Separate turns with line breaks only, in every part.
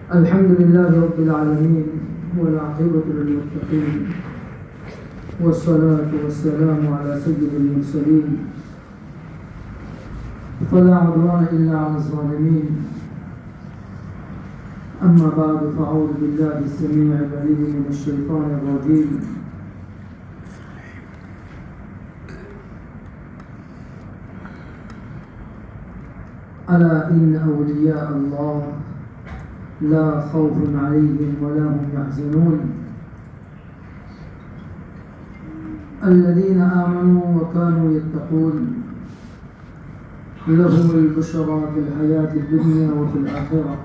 الحمد لله رب العالمين والعاقبة للمتقين والصلاة والسلام على سيد المرسلين فلا عدوان إلا على الظالمين أما بعد فأعوذ بالله السميع العليم من الشيطان الرجيم ألا إن أولياء الله لا خوف عليهم ولا هم يحزنون الذين آمنوا وكانوا يتقون لهم البشرى في الحياة الدنيا وفي الآخرة.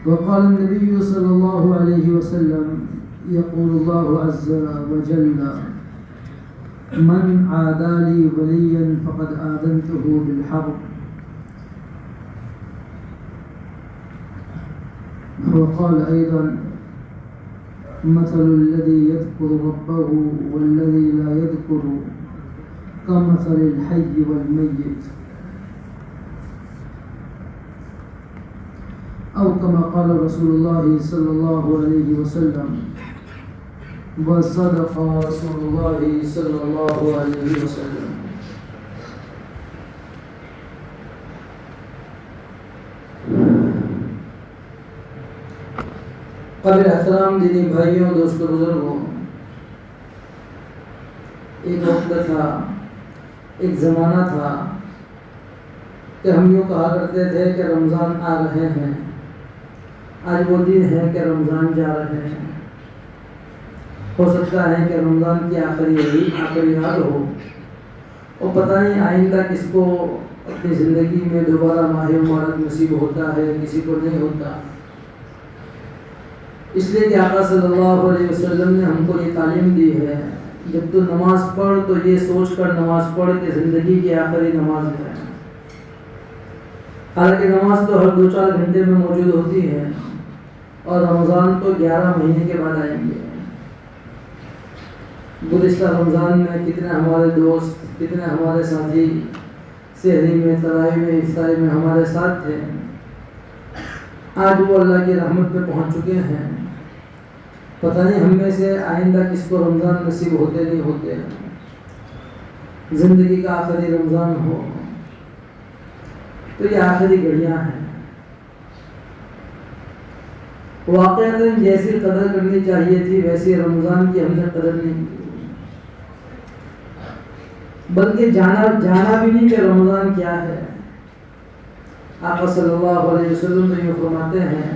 وقال النبي صلى الله عليه وسلم يقول الله عز وجل من عادى لي وليا فقد آذنته بالحرب. وقال أيضا مثل الذي يذكر ربه والذي لا يذكر كمثل الحي والميت أو كما قال رسول الله صلى الله عليه وسلم وصدق رسول الله صلى الله عليه وسلم. قابل احترام دینی بھائیوں دوستوں بزرگوں، ایک وقت تھا، ایک زمانہ تھا کہ ہم یوں کہا کرتے تھے کہ رمضان آ رہے ہیں، آج وہ دن ہے کہ رمضان جا رہے ہیں. ہو سکتا ہے کہ رمضان کی آخری یاد ہو، اور پتہ نہیں آئندہ کس کو اپنی زندگی میں دوبارہ ماہ مبارک نصیب ہوتا ہے، کسی کو نہیں ہوتا. اس لیے کہ آقا صلی اللہ علیہ وسلم نے ہم کو یہ تعلیم دی ہے، جب تو نماز پڑھ تو یہ سوچ کر نماز پڑھ کہ زندگی کی آخری نماز ہے. حالانکہ نماز تو ہر 2-4 گھنٹے میں موجود ہوتی ہے، اور رمضان تو 11 مہینے کے بعد آئیں گے. گزشتہ رمضان میں کتنے ہمارے دوست، کتنے ہمارے ساتھی سحری میں، تراویح میں، افطاری میں ہمارے ساتھ تھے. آج وہ اللہ کی رحمت پہ پہنچ چکے ہیں. پتہ نہیں ہم میں سے آئندہ کس کو رمضان نصیب ہوتے نہیں ہوتے، زندگی کا آخری رمضان ہو. تو یہ آخری گھڑیاں ہیں. واقعتاً جیسی قدر کرنی چاہیے تھی ویسی رمضان کی ہم نے قدر نہیں کی، بلکہ جانا بھی نہیں کہ رمضان کیا ہے. آقا صلی اللہ علیہ وسلم تو یہ فرماتے ہیں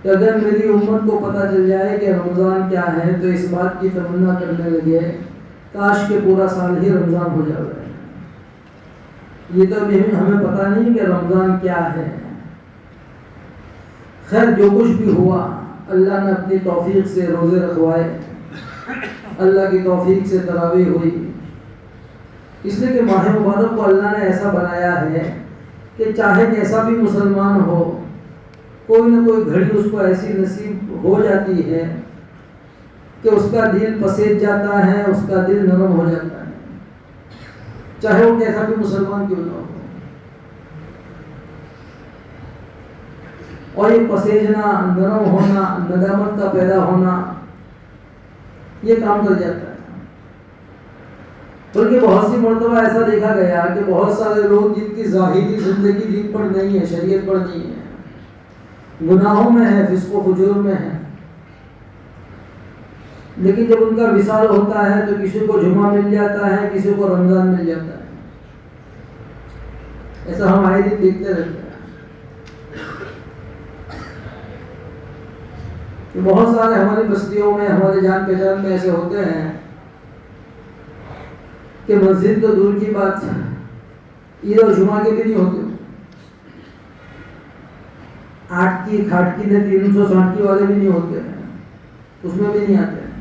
کہ اگر میری امت کو پتہ چل جائے کہ رمضان کیا ہے تو اس بات کی تمنا کرنے لگے کاش کہ پورا سال ہی رمضان ہو جائے. یہ تو ہمیں پتہ نہیں کہ رمضان کیا ہے. خیر جو کچھ بھی ہوا، اللہ نے اپنی توفیق سے روزے رکھوائے، اللہ کی توفیق سے تراویح ہوئی. اس لیے کہ ماہ مبارک کو اللہ نے ایسا بنایا ہے کہ چاہے کیسا بھی مسلمان ہو، کوئی نہ کوئی گھڑی اس کو ایسی نصیب ہو جاتی ہے کہ اس کا دل پسیج جاتا ہے، اس کا دل نرم ہو جاتا ہے، چاہے وہ کیسا بھی مسلمان کیوں نہ ہو. اور یہ پسیجنا، نرم ہونا، ندامت کا پیدا ہونا، یہ کام کر جاتا ہے. بلکہ بہت سی مرتبہ ایسا دیکھا گیا کہ بہت سارے لوگ جن کی ظاہری زندگی دین پر نہیں ہے، شریعت پر نہیں ہے، گناہوں میں ہے، فسق و فجور میں ہے، لیکن جب ان کا وصال ہوتا ہے تو کسی کو جمعہ مل جاتا ہے، کسی کو رمضان مل جاتا ہے. ایسا ہم آئے دن دیکھتے رہتے ہیں کہ بہت سارے ہماری بستیوں میں، ہمارے جان پہچان میں ایسے ہوتے ہیں کہ مسجد تو دور کی بات، عید اور جمعہ کے بھی نہیں ہوتے. 8 کی کھاٹکی نے 360 والے بھی نہیں ہوتے ہیں، اس میں بھی نہیں آتے ہیں.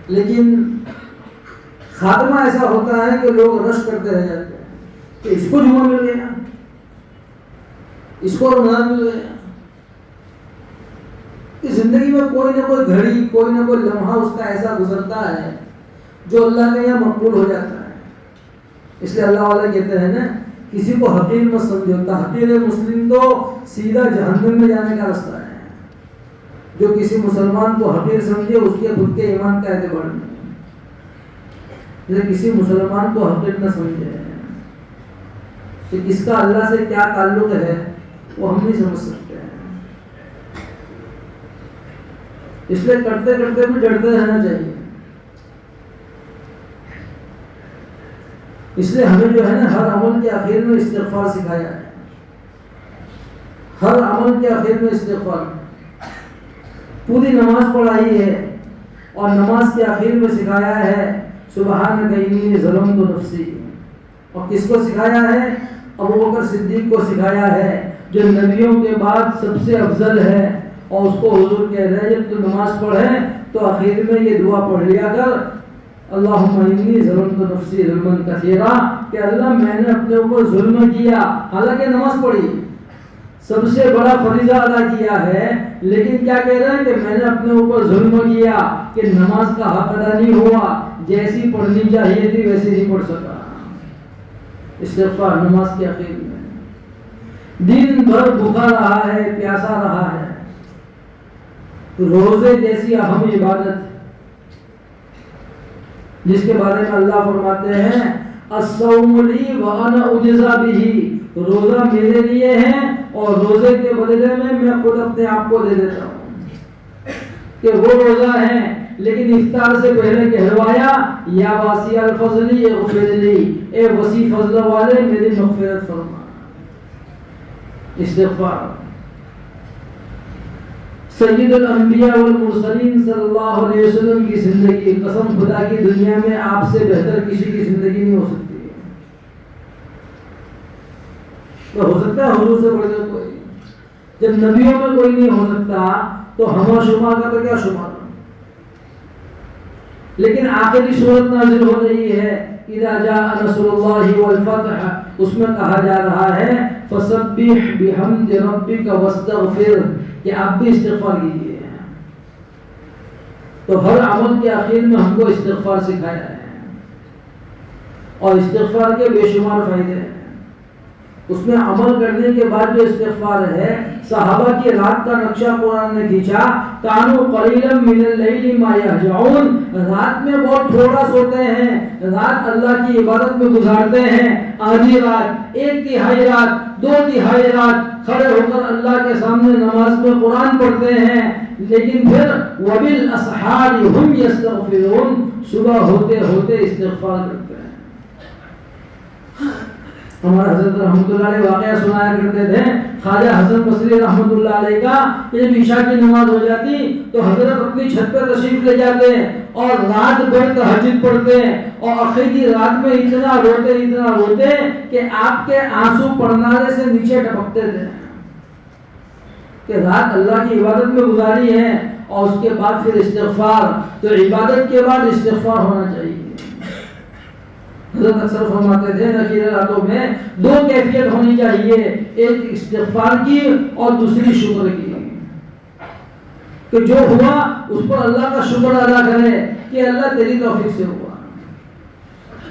لیکن خاتمہ ایسا ہوتا ہے کہ لوگ رش کرتے رہ جاتے ہیں کہ اس کو جمعہ مل گیا، اس کو رمضان مل گیا. کہ زندگی میں کوئی نہ کوئی گھڑی، کوئی نہ کوئی لمحہ اس کا ایسا گزرتا ہے جو اللہ کے یہاں مقبول ہو جاتا ہے. اس لیے اللہ والا کہتے ہیں نا کسی کو حقیر مت سمجھو، تحقیر مسلم تو سیدھا جہنم میں جانے کا راستہ ہے۔ جو کسی مسلمان کو حقیر سمجھے اس کے خود کے ایمان کا اعتبار نہیں، جیسے کسی مسلمان کو حقیر نہ سمجھے کہ اس کا اللہ سے کیا تعلق ہے وہ ہم نہیں سمجھ سکتے ہیں۔ اس لیے کرتے کرتے بھی ڈرتے رہنا چاہیے۔ اس لیے ہمیں جو ہے نا ہر عمل کے آخر میں استغفار سکھایا ہے، ہر عمل کے آخر میں استغفار۔ پوری نماز پڑھائی ہے اور نماز کے آخر میں سکھایا ہے سبحانک انی ظلمت نفسی۔ اور کس کو سکھایا ہے؟ ابوبکر صدیق کو سکھایا ہے جو نبیوں کے بعد سب سے افضل ہے، اور اس کو حضور کہہ رہے ہیں جب تو نماز پڑھے تو آخر میں یہ دعا پڑھ لیا کر اللہم انی ظلمت نفسی ظلما کثیرا، کہ اللہ میں نے اپنے اوپر ظلم کیا۔ حالانکہ نماز پڑھی، سب سے بڑا فریضہ ادا کیا ہے، لیکن کیا کہہ رہے ہیں کہ میں نے اپنے اوپر ظلم کیا کہ نماز کا حق ادا نہیں ہوا، جیسی پڑھنی چاہیے تھی ویسے نہیں پڑھ سکا۔ استغفار نماز کے آخر میں۔ دن بھر بھوکا رہا ہے، پیاسا رہا ہے، روزے جیسی اہم عبادت جس کے بارے میں اللہ فرماتے ہیں الصوم لی وانا اجزا بہ، روزہ میرے لیے ہے اور روزے کے بدلے میں خود اپنے آپ کو دے دیتا ہوں۔ کہ وہ روزہ ہے لیکن افطار سے پہلے کہلوایا یا واسی الفضل اغفر لی، اے وسیع فضل والے میری مغفرت فرما۔ استغفار۔ سید الانبیاء والمرسلین صلی اللہ علیہ وسلم کی زندگی، قسم خدا کی دنیا میں آپ سے بہتر کسی کی زندگی نہیں ہو سکتی ہے۔ تو ہو سکتا ہے حضور سے بڑھ کر کوئی؟ جب نبیوں میں کوئی نہیں ہو سکتا تو ہمہ شمار کا تو کیا شمار۔ لیکن آخری صورت نازل ہو رہی ہے اذا جاء نصر اللہ والفتح، اس میں کہا جا رہا ہے فسبح بحمد ربک واستغفر، کہ آپ بھی استغفار کیجیے۔ تو ہر عمل کے آخر میں ہم کو استغفار سکھایا ہے، اور استغفار کے بے شمار فائدے ہیں۔ اس میں عمل کرنے کے بعد جو استغفار ہے، صحابہ کی رات کا نقشہ قرآن نے کھینچا، کانوا قلیلا من اللیل ما یہجعون، رات میں بہت تھوڑا سوتے ہیں، رات اللہ کی عبادت میں گزارتے ہیں، آدھی رات، ایک تہائی رات، دو تہائی رات کھڑے ہو کر اللہ کے سامنے نماز میں قرآن پڑھتے ہیں، لیکن پھر وبالاسحار هم یستغفرون، صبح ہوتے ہوتے استغفار کرتے ہیں۔ ہمارے حضرت رحمۃ اللہ علیہ واقعہ سنایا کرتے تھے خواجہ حسن بصری رحمۃ اللہ علیہ کا، کہ جب عشاء کی نماز ہو جاتی تو حضرت اپنی چھت پہ تشریف لے جاتے اور رات بھر تہجد پڑھتے، اور آخری رات میں اتنا روتے کہ آپ کے آنسو پڑنارے سے نیچے ٹپکتے تھے، کہ رات اللہ کی عبادت میں گزاری ہے۔ اور اس کے بعد پھر استغفار، تو عبادت کے بعد استغفار ہونا چاہیے۔ حضرت اکثر فرماتے تھے نخیر راتوں میں دو کیفیت ہونی چاہیے، ایک استغفار کی اور دوسری شکر کی، کہ جو ہوا اس پر اللہ کا شکر ادا کرے کہ اللہ تیری توفیق سے ہوا۔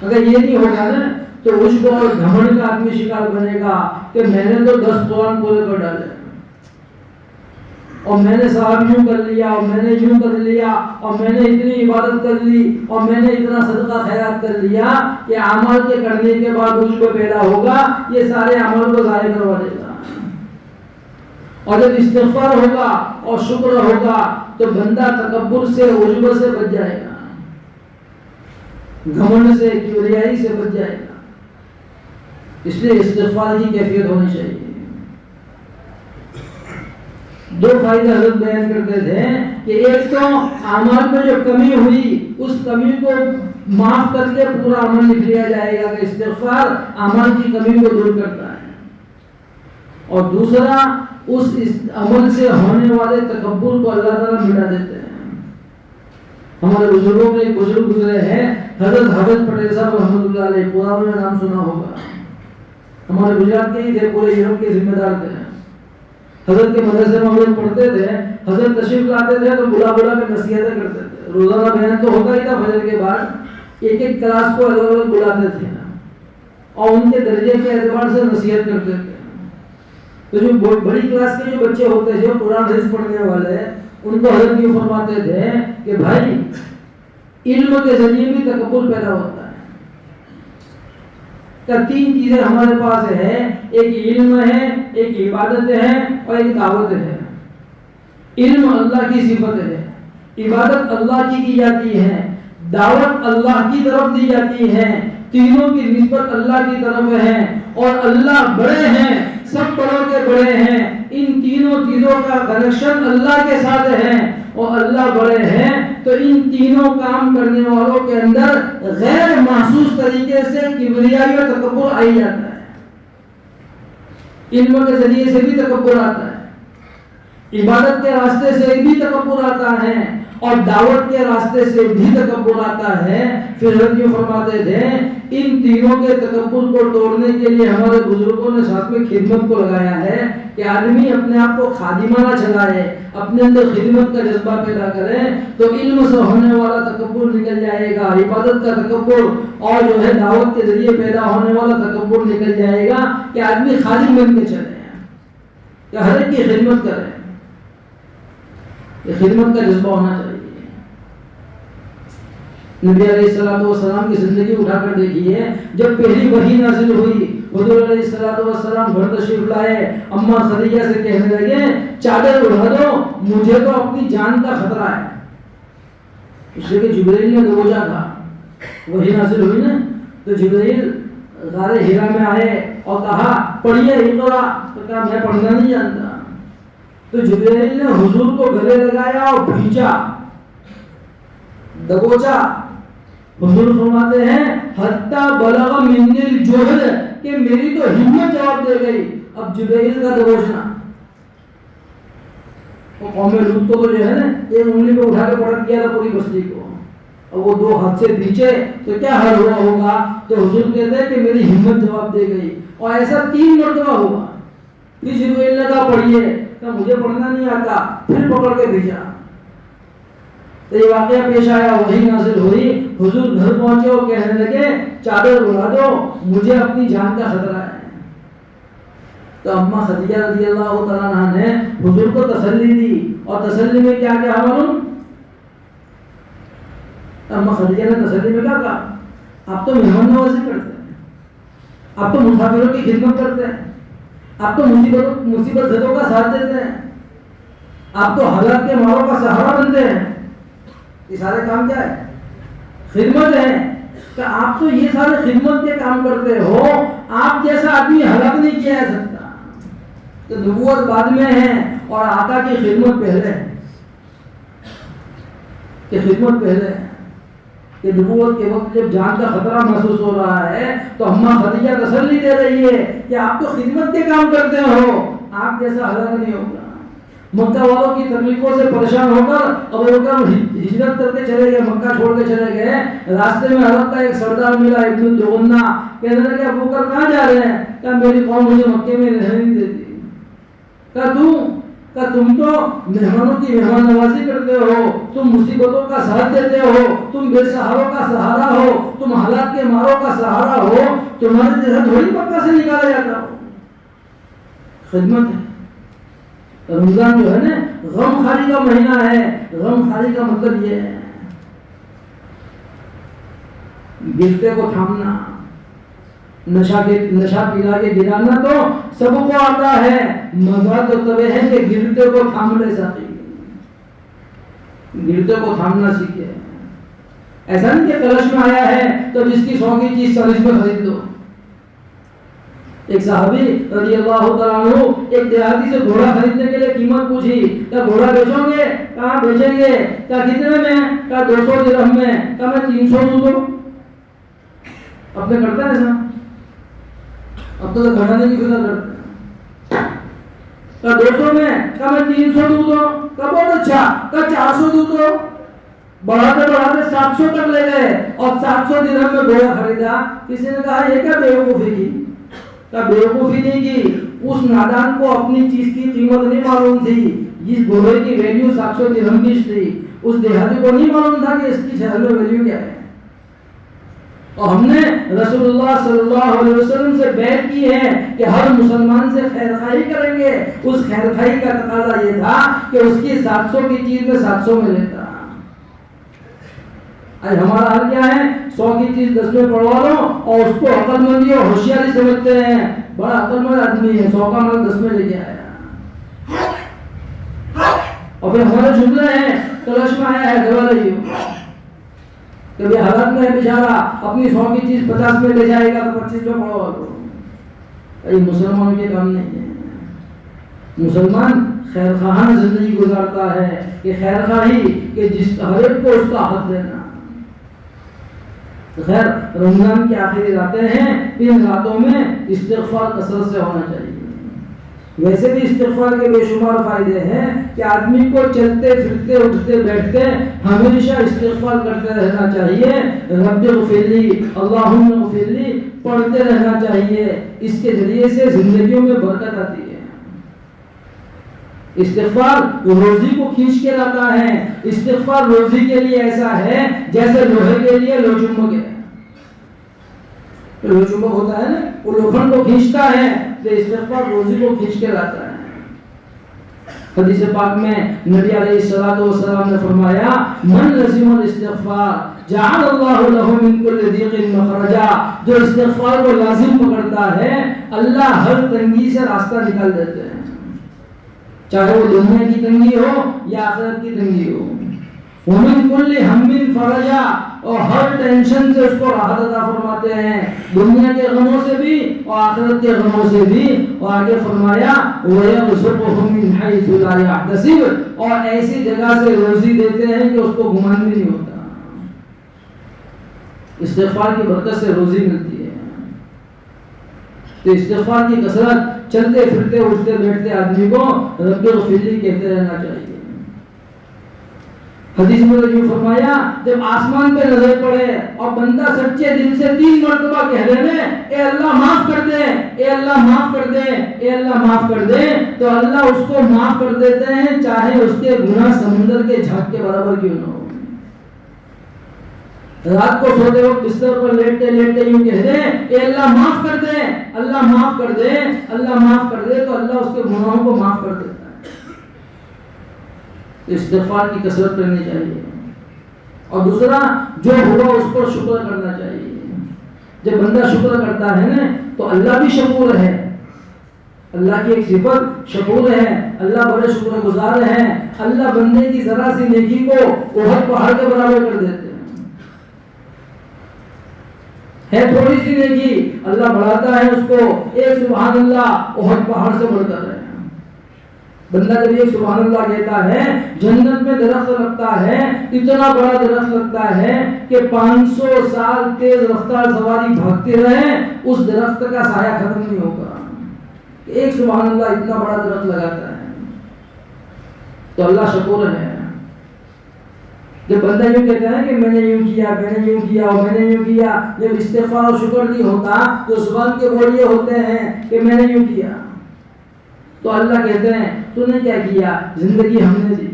اگر یہ نہیں ہوگا نا تو عجب اور گھمنڈ کا آدمی شکار بنے گا کہ میں نے تو 10 قرآن پورے کر ڈالے، اور میں نے ثواب یوں کر لیا، اور میں نے یوں کر لیا، اور میں نے اتنی عبادت کر لی، اور میں نے اتنا صدقہ خیرات کر لیا، کہ اعمال کے کرنے کے بعد عجب پیدا ہوگا، یہ سارے اعمال کو ضائع کروا دے گا۔ اور جب استغفار ہوگا اور شکر ہوگا تو بندہ تکبر سے، عجب سے بچ جائے گا، گھمنڈ سے، کبریائی سے بچ جائے گا۔ اس لیے استغفار کی کیفیت ہونی چاہیے۔ دو فائدے حضرت بیان کرتے تھے کہ ایک تو اعمال میں جو کمی ہوئی اس کمی کو معاف کر کے پورا عمل لکھ لیا جائے گا، کہ استغفار اعمال کی کمی کو دور کرتا ہے، اور دوسرا اس عمل سے ہونے والے تکبر کو اللہ تعالیٰ مٹا دیتے ہیں۔ ہمارے بزرگوں میں ایک بزرگ گزرے ہیں حضرت حافظ پٹیل صاحب رحمۃ اللہ علیہ، پورا انہوں نے نام سنا ہوگا، ہمارے گجرات کے ہی تھے، پورے یورپ کے ذمہ دار تھے۔ حضرت کے مدرسے میں ہم لوگ پڑھتے تھے، حضرت تشریف لاتے تھے تو بلا بلا کے نصیحتیں کرتے تھے، روزانہ بیان تو ہوتا ہی تھا، فجر کے بعد ایک ایک کلاس کو الگ الگ بلاتے تھے، اور ان کے درجے کے اعتبار سے نصیحت کرتے تھے. تو جو بڑی کلاس کے جو بچے ہوتے ہیں جو قرآن حدیث پڑھنے والے ان کو حضرت یہ فرماتے تھے کہ بھائی علم کے ذریعے بھی تکبر پیدا ہوتا ہے. تو 3 چیزیں ہمارے پاس ہے, ایک علم ہے, ایک عبادت ہے اور ایک دعوت ہے. علم اللہ کی صفت ہے, عبادت اللہ کی جاتی ہے, دعوت اللہ کی طرف دی جاتی ہے. تینوں کی نسبت اللہ کی طرف ہے اور اللہ بڑے ہیں, سب بڑوں کے بڑے ہیں. ان تینوں چیزوں کا کنیکشن اللہ کے ساتھ ہے اور اللہ بڑے ہیں تو ان تینوں کام کرنے والوں کے اندر غیر محسوس طریقے سے کبریائی اور تکبر آئی جاتا ہے. علم کے ذریعے سے بھی تکبر آتا ہے, عبادت کے راستے سے بھی تکبر آتا ہے اور دعوت کے راستے سے بھی تکبر آتا ہے. پھر حضرت یہ فرماتے تھے ان تینوں کے تکبر کو توڑنے کے لیے ہمارے بزرگوں نے ساتھ میں خدمت کو لگایا ہے کہ آدمی اپنے آپ کو خادمانہ چلائے, اپنے اندر خدمت کا جذبہ پیدا کرے تو علم سے ہونے والا تکبر نکل جائے گا, عبادت کا تکبر اور جو ہے دعوت کے ذریعے پیدا ہونے والا تکبر نکل جائے گا کہ آدمی خادم بن کے چلے کہ ہر ایک کی خدمت کرے. یہ خدمت کا جذبہ ہونا چاہیے. نبی علیہ الصلوۃ والسلام کی زندگی اٹھا کر دیکھیے, جب پہلی وحی نازل ہوئی حضور علیہ الصلوۃ والسلام گھر تشریف لائے, اماں خدیجہ سے کہنے لگے چادر اڑا دو, مجھے تو اپنی جان کا خطرہ ہے. اس لیے کہ جبرائیل نے دبوچا تھا, وحی نازل ہوئی نا تو جبرائیل غار ہرا میں آئے اور کہا پڑھیے اقرا, تو کہا میں پڑھنا نہیں جانتا. تو جبرائیل نے حضور کو گلے لگایا اور بھیجا, دبوچا. حضور فرماتے ہیں حتی بلغ منی الجہد کہ میری تو ہمت جواب دے گئی. اب جبرائیل کا دبوچنا, قوم لوط کو تو جو ہے نا ایک انگلی پہ اٹھا کے پٹک دیا تھا پوری بستی کو, اور وہ 2 ہاتھ سے پیچھے تو کیا حال ہوا ہوگا. تو حضور کہتے ہیں کہ میری ہمت جواب دے گئی, اور ایسا 3 مرتبہ ہوا. پھر جبرائیل نے کہا پڑھیے, کہ مجھے پڑھنا نہیں آتا, پھر پکڑ کے بھیجا. تو یہ واقعہ پیش آیا, وہی نازل ہوئی, حضور گھر پہنچے اور کہنے لگے چادر اڑا دو, مجھے اپنی جان کا خطرہ ہے. تو اماں خدیجہ رضی اللہ تعالیٰ عنہ نے حضور کو تسلی دی, اور تسلی میں کیا کہا معلوم؟ اماں خدیجہ نے تسلی میں کیا کہا, آپ تو مہمان نوازی کرتے ہیں, آپ تو مسافروں کی خدمت کرتے ہیں, آپ تو مصیبت زدوں کا ساتھ دیتے ہیں, آپ تو حالات کے ماروں کا سہارا بنتے ہیں. یہ سارے کام کیا ہے؟ خدمت ہے. کہ آپ تو یہ سارے خدمت کے کام کرتے ہو, آپ جیسا آدمی ہلاک نہیں کیا جا سکتا. تو نبوت بعد میں ہے اور آقا کی خدمت پہلے ہے. کہ خدمت پہلے ہے کہ نبوت کے وقت جب جان کا خطرہ محسوس ہو رہا ہے تو اماں خدیجہ تسلی دے رہی ہے کہ آپ تو خدمت کے کام کرتے ہو, آپ جیسا ہلاک نہیں ہوگا. مکہ والوں کی تکلیفوں سے پریشان ہو کر ابو بکر ہجرت کر کے چلے گئے, مکہ چھوڑ کے چلے گئے. راستے میں حضرت کا ایک سردار ملا, ابن الجغنہ, کہنے لگے ابو بکر کہاں جا رہے ہیں؟ کہ میری قوم مجھے مکے میں رہنے نہیں دیتی. کہ تم تو مہمانوں کی مہمان نوازی کرتے ہو, تم مصیبتوں کا ساتھ دیتے ہو, تم بے سہاروں کا سہارا ہو, تم حالات کے ماروں کا سہارا ہو, تمہارے جیسا تھوڑی مکہ سے نکالا جاتا ہو. خدمت ہے. رمضان جو ہے نا غم خاری کا مہینہ ہے. غم خاری کا مطلب یہ ہے گرتے کو تھامنا, نشہ پلا کے گرانا تو سب کو آتا ہے, مزہ تو تب ہے کہ گرتے کو تھام لے سکے, گرتے کو تھامنا سیکھے. ایسا نہیں کہ کلش میں آیا ہے تو جس کی 100 کی چیز 40 میں خرید دو. ایک صحابی رضی اللہ تعالیٰ عنہ ایک دیہاتی سے گھوڑا خریدنے کے لیے قیمت پوچھی. کہا گھوڑا بیچو گے؟ کہاں بیچیں گے؟ کہا کتنے میں؟ کہا 200 درہم میں. کہا میں 300 دوں گا. اپنے کرتا ہے ایسا؟ اب تو گھڑانے کی فکر کرتے ہیں. کہا 200 میں. کہا میں 300 دوں گا. کہا بہت اچھا. کہا 400 دوں گا. بڑھاتے بڑھاتے 700 تک لے گئے اور 700 درہم میں گھوڑا خریدا. کسی نے کہا یہ کیا بیوقوفی کی؟ کہا بیوقوفی نہیں کی, اس نادان کو اپنی چیز کی قیمت نہیں معلوم تھی. جس گھوڑے کی ویلیو 700 درہم کی تھی, اس دیہاتی کو نہیں معلوم تھا کہ اس کی شہر میں ویلیو کیا ہے. اور ہم نے رسول اللہ صلی اللہ علیہ وسلم سے بیعت کی ہے کہ ہر مسلمان سے خیر خواہی کریں گے. اس خیر خواہی کا تقاضا یہ تھا کہ اس کی 700 کی چیز میں 700 میں لیتا. آج ہمارا حال کیا ہے؟ 100 کی چیز 10 میں پڑوا لو اور اس کو عقل مندی اور ہوشیاری سمجھتے ہیں. بڑا عقل مند آدمی ہے، 100 کا مال 10 میں لے کے آیا. اور پھر ہمارے جملے ہیں کلش میں آیا ہے گھر والا ہی کبھی حالت میں ہے بیچارہ، اپنی 100 کی چیز 50 میں لے جائے گا تو 25 میں پڑوا لو. یہ مسلمان کے کام نہیں ہے. مسلمان خیر خواہانہ زندگی گزارتا ہے کہ خیر خواہی کہ جس ہر ایک کو اس کا حق دینا. خیر رمضان کی آخری راتیں ہیں، ان راتوں میں استغفار کثرت سے ہونا چاہیے. ویسے بھی استغفار کے بے شمار فائدے ہیں کہ آدمی کو چلتے پھرتے اٹھتے بیٹھتے ہمیشہ استغفار کرتے رہنا چاہیے. رب اغفر لی، اللہم اغفر لی پڑھتے رہنا چاہیے. اس کے ذریعے سے زندگیوں میں برکت آتی ہے. استغفار روزی کو کھینچ کے لاتا ہے. استغفار روزی کے لیے ایسا ہے جیسے لوہے کے لیے لوچمبک ہے. لوچمبک ہوتا ہے نا، وہ لوکھن کو کھینچتا ہے، تو استغفار روزی کو کھینچ کے لاتا ہے. حدیث پاک میں نبی علیہ الصلوۃ والسلام نے فرمایا من لزم الاستغفار جعل اللہ له من كل ضيق مخرجا. جو استغفار کو لازم پکڑتا ہے اللہ ہر تنگی سے راستہ نکال دیتے ہیں، چاہے وہ دنیا کی تنگی ہو یا آخرت کی تنگی ہو. ومن كل هم فرجا، اور ہر ٹینشن سے اس کو راحت عطا فرماتے ہیں، دنیا کے غموں سے بھی اور آخرت کے غموں سے بھی. اور آگے فرمایا وَيَرْزُقْهُ مِنْ حَيْثُ لَا يَحْتَسِبُ، اور ایسی جگہ سے روزی دیتے ہیں کہ اس کو گمان بھی نہیں ہوتا. استغفار کی برکت سے روزی ملتی ہے. تو استغفار کی کثرت چلتے پھرتے اٹھتے بیٹھتے آدمی کو رب اغفر لی کہتے رہنا چاہیے. حدیث میں یہ فرمایا جب آسمان پہ نظر پڑے اور بندہ سچے دل سے 3 مرتبہ کہہ لے اے اللہ معاف کر دے، اے اللہ معاف کر دے، اے اللہ معاف کر دے، تو اللہ اس کو معاف کر دیتے ہیں چاہے اس کے گناہ سمندر کے جھاگ کے برابر کیوں نہ ہو. رات کو سوتے وقت بستر پر لیٹتے لیٹتے یوں کہہ دے اے اللہ معاف کر دے، اللہ معاف کر دے، اللہ معاف کر دے، تو اللہ اس کے گناہوں کو معاف کر دیتا ہے. استغفار کی کثرت کرنی چاہیے. اور دوسرا جو ہوا اس پر شکر کرنا چاہیے. جب بندہ شکر کرتا ہے نا تو اللہ بھی شکور ہے. اللہ کی ایک صفت شکور ہے، اللہ بڑے شکر گزار ہیں. اللہ بندے کی ذرا سی نیکی کو احد پہاڑ کے برابر کر دیتے ہیں. ہے تھوڑی سی نیکی اللہ بڑھاتا ہے اس کو. ایک سبحان اللہ احد پہاڑ سے بڑھ کر ہے. بندہ جب ایک سبحان اللہ کہتا ہے جنت میں درخت لگتا ہے، اتنا بڑا درخت لگتا ہے کہ 500 سال تیز رفتار سواری بھاگتے رہے اس درخت کا سایہ ختم نہیں ہوگا. ایک سبحان اللہ اتنا بڑا درخت لگاتا ہے. تو اللہ شکور ہے. جب بندہ یوں کہتا ہے کہ میں نے یوں کیا، میں نے یوں کیا اور میں نے یوں کیا، جب استغفار اور شکر نہیں ہوتا تو زبان کے بول یہ ہوتے ہیں کہ میں نے یوں کیا، تو اللہ کہتے ہیں تو نے کیا کیا؟ زندگی ہم نے دی،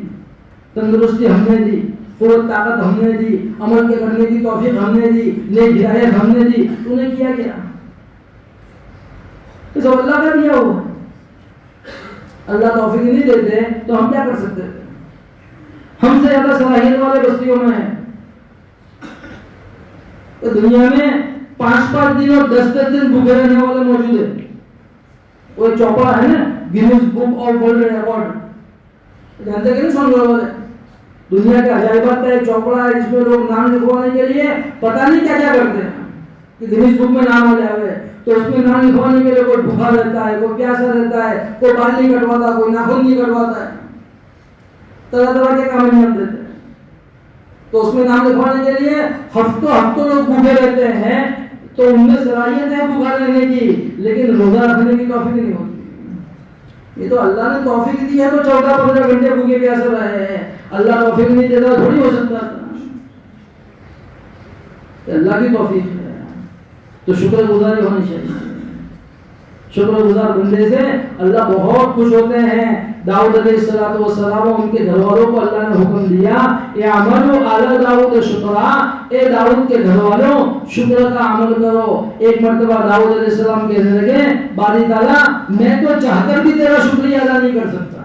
تندرستی ہم نے دی، قوت طاقت ہم نے دی، عمل کے کرنے کی توفیق ہم نے دی، نیک ہدایت ہم نے دی، تو نے کیا کیا؟ یہ سب اللہ کا دیا ہوا. اللہ توفیق نہیں دیتے تو ہم کیا کر سکتے تھے؟ ہم سے زیادہ صلاحیت والے بستیوں میں ہیں. تو دنیا میں 5 دن اور 10 دن بھوکے رہنے والے موجود ہیں. وہ چوپڑا ہے نا Guinness book of world record, جانتے کہ نہیں سن والے دنیا کے عجائبات کا ایک چوپڑا ہے جس میں لوگ نام لکھوانے کے لیے پتہ نہیں کیا کیا کرتے ہیں کہ گینیز بک میں نام آ جائے. تو اس میں نام لکھوانے کے لیے کوئی بھوکا رہتا ہے، کوئی پیاسا رہتا ہے، کوئی بال نہیں کٹواتا، کوئی ناخن نہیں کٹواتا ہے، طرح طرح کے کام انجام دیتے ہیں. تو اس میں نام لکھوانے کے لیے ہفتوں لوگ بھوکے رہتے ہیں. تو ان میں صلاحیت ہے بھوکا رہنے کی، لیکن روزہ رکھنے کی توفیق نہیں ہوتی. یہ تو اللہ نے توفیق دی ہے تو 14-15 گھنٹے بھوکے پیاسے رہے ہیں. اللہ توفیق نہیں دیتا تھوڑی ہو سکتا تھا. اللہ کی توفیق ہے تو شکر گزاری ہونی چاہیے. شکر گزار بندے سے اللہ بہت خوش ہوتے ہیں. داؤد علیہ الصلوۃ والسلام ان کے گھر والوں کو اللہ نے حکم دیا اعملوا آل داؤد شکرا، اے داؤد کے گھر والوں شکر کا عمل کرو. ایک مرتبہ داؤد علیہ السلام کہنے لگے باری تعالیٰ میں تو چاہ کر بھی تیرا شکریہ ادا نہیں کر سکتا،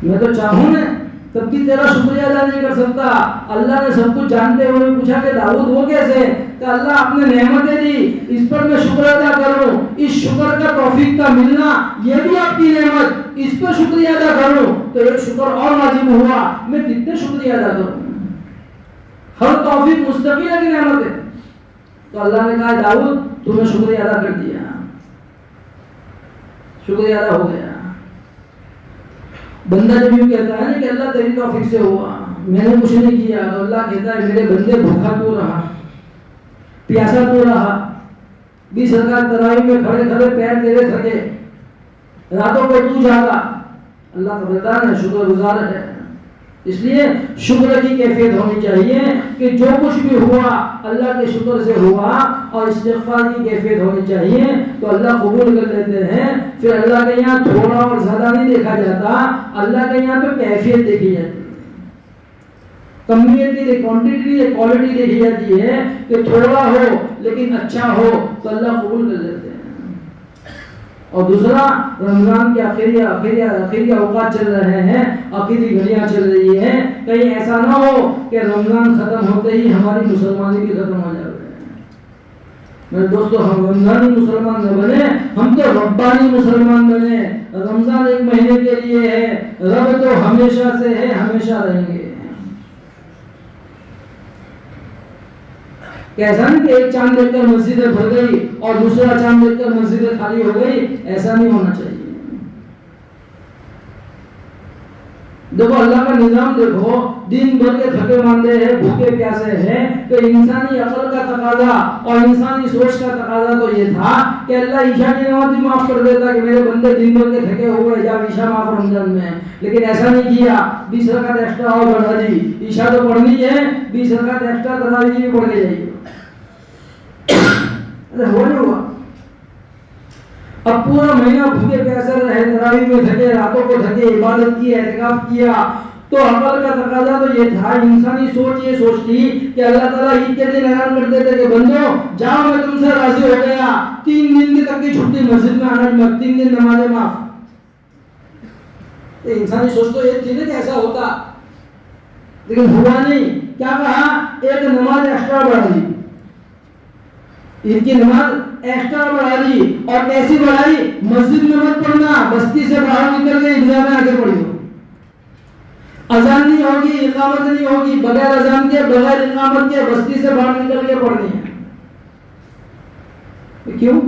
میں تو چاہوں نا تب بھی تیرا شکریہ ادا نہیں کر سکتا. اللہ نے سب کچھ جانتے ہوئے پوچھا کہ داؤد وہ کیسے؟ کہ اللہ آپ نے نعمتیں دی، اس پر میں شکر ادا کروں، اس شکر کا توفیق کا ملنا یہ بھی آپ کی نعمت، اس پر شکریہ ادا کروں تو ایک شکر اور واجب ہوا. میں کتنے شکریہ ادا کروں؟ ہر توفیق مستقل کی نعمت ہے. تو اللہ نے کہا داؤد تو نے شکریہ ادا کر دیا، شکریہ ادا ہو گیا. بندہ جب یوں کہتا ہے نا کہ اللہ تیری توفیق سے ہوا، میں نے کچھ نہیں کیا، تو اللہ کہتا ہے میرے بندے بھوکا تو رہا، پیاسا تو رہا، 20 رکعت تراویح میں کھڑے کھڑے پیر تیرے تھکے، راتوں کو تو جاگا. اللہ قدردان ہے، شکر گزار ہے. اس لیے شکر کی کیفیت ہونی چاہیے کہ جو کچھ بھی ہوا اللہ کے شکر سے ہوا، اور استغفار کی کیفیت ہونی چاہیے تو اللہ قبول کر لیتے ہیں. پھر اللہ کے یہاں تھوڑا اور زیادہ نہیں دیکھا جاتا، اللہ کے یہاں تو کیفیت دیکھی جاتی ہے، کمیت نہیں، کوانٹٹی کوالٹی دیکھی جاتی ہے کہ تھوڑا ہو لیکن اچھا ہو تو اللہ قبول کر لیتے ہیں. اور دوسرا رمضان کے آخری اوقات چل رہے ہیں، آخری گھڑیاں چل رہی ہیں، کہیں ایسا نہ ہو کہ رمضان ختم ہوتے ہی ہماری مسلمانی بھی ختم ہو جائے. میرے دوستو ہم رمضانی مسلمان نہ بنے، ہم تو ربانی مسلمان بنے. رمضان ایک مہینے کے لیے ہے، رب تو ہمیشہ سے ہے، ہمیشہ رہیں گے. ایسا نہیں کہ ایک چاند دیکھ کر مسجدیں بھر گئی اور دوسرا چاند دیکھ کر مسجدیں خالی ہو گئی، ایسا نہیں ہونا چاہیے. دیکھو اللہ کا نظام دیکھو، دن بھر کے تھکے ماندے ہیں، بھوکے پیاسے ہیں، تو انسانی عقل کا تقاضا اور انسانی سوچ کا تقاضا تو یہ تھا کہ اللہ عشاء کی نماز بھی معاف کر دیتا کہ میرے بندے دن بھر کے تھکے ہوئے جا عشاء معاف رمضان میں. لیکن ایسا نہیں کیا، 20 رکعت ایکسٹرا اور بڑھا دی. عشاء تو پڑھنی ہے، 20 رکعت ایکسٹرا تراویح بھی پڑھ کے جائیے. ہوا نہیں ہوا. اب پورا مہینہ بھوکے پیاسے رہے، تراویح میں تھکے، راتوں کو تھکے، عبادت کی، اعتکاف کیا، تو عقل کا تقاضا تو یہ تھا، انسانی سوچ یہ سوچتی کہ اللہ تعالیٰ عید کے دن اعلان کر دیتے کہ بندو جاؤ میں تم سے راضی ہو گیا، 3 دن تک کی چھٹی، مسجد میں آنا مت، 3 دن نمازیں معاف. انسانی سوچ تو یہ تھی نا کہ ایسا ہوتا، لیکن ہوا نہیں. کیا کہا؟ ایک نماز ایکسٹرا بڑھا دی، عید کی نماز ایکسٹرا بڑھا دی. اور کیسی بڑھائی؟ مسجد میں مت پڑھنا، بستی سے باہر نکل کے عیدگاہ میں آ کے پڑھو. اذان نہیں ہوگی، اقامت نہیں ہوگی، بغیر اذان کے بغیر اقامت کے بستی سے باہر نکل کے پڑھنی ہے. کیوں؟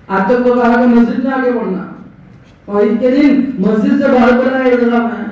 آج تک تو کہا کہ مسجد میں آ کے پڑھنا، اور عید کے دن مسجد سے باہر پڑھنا عیدگاہ میں.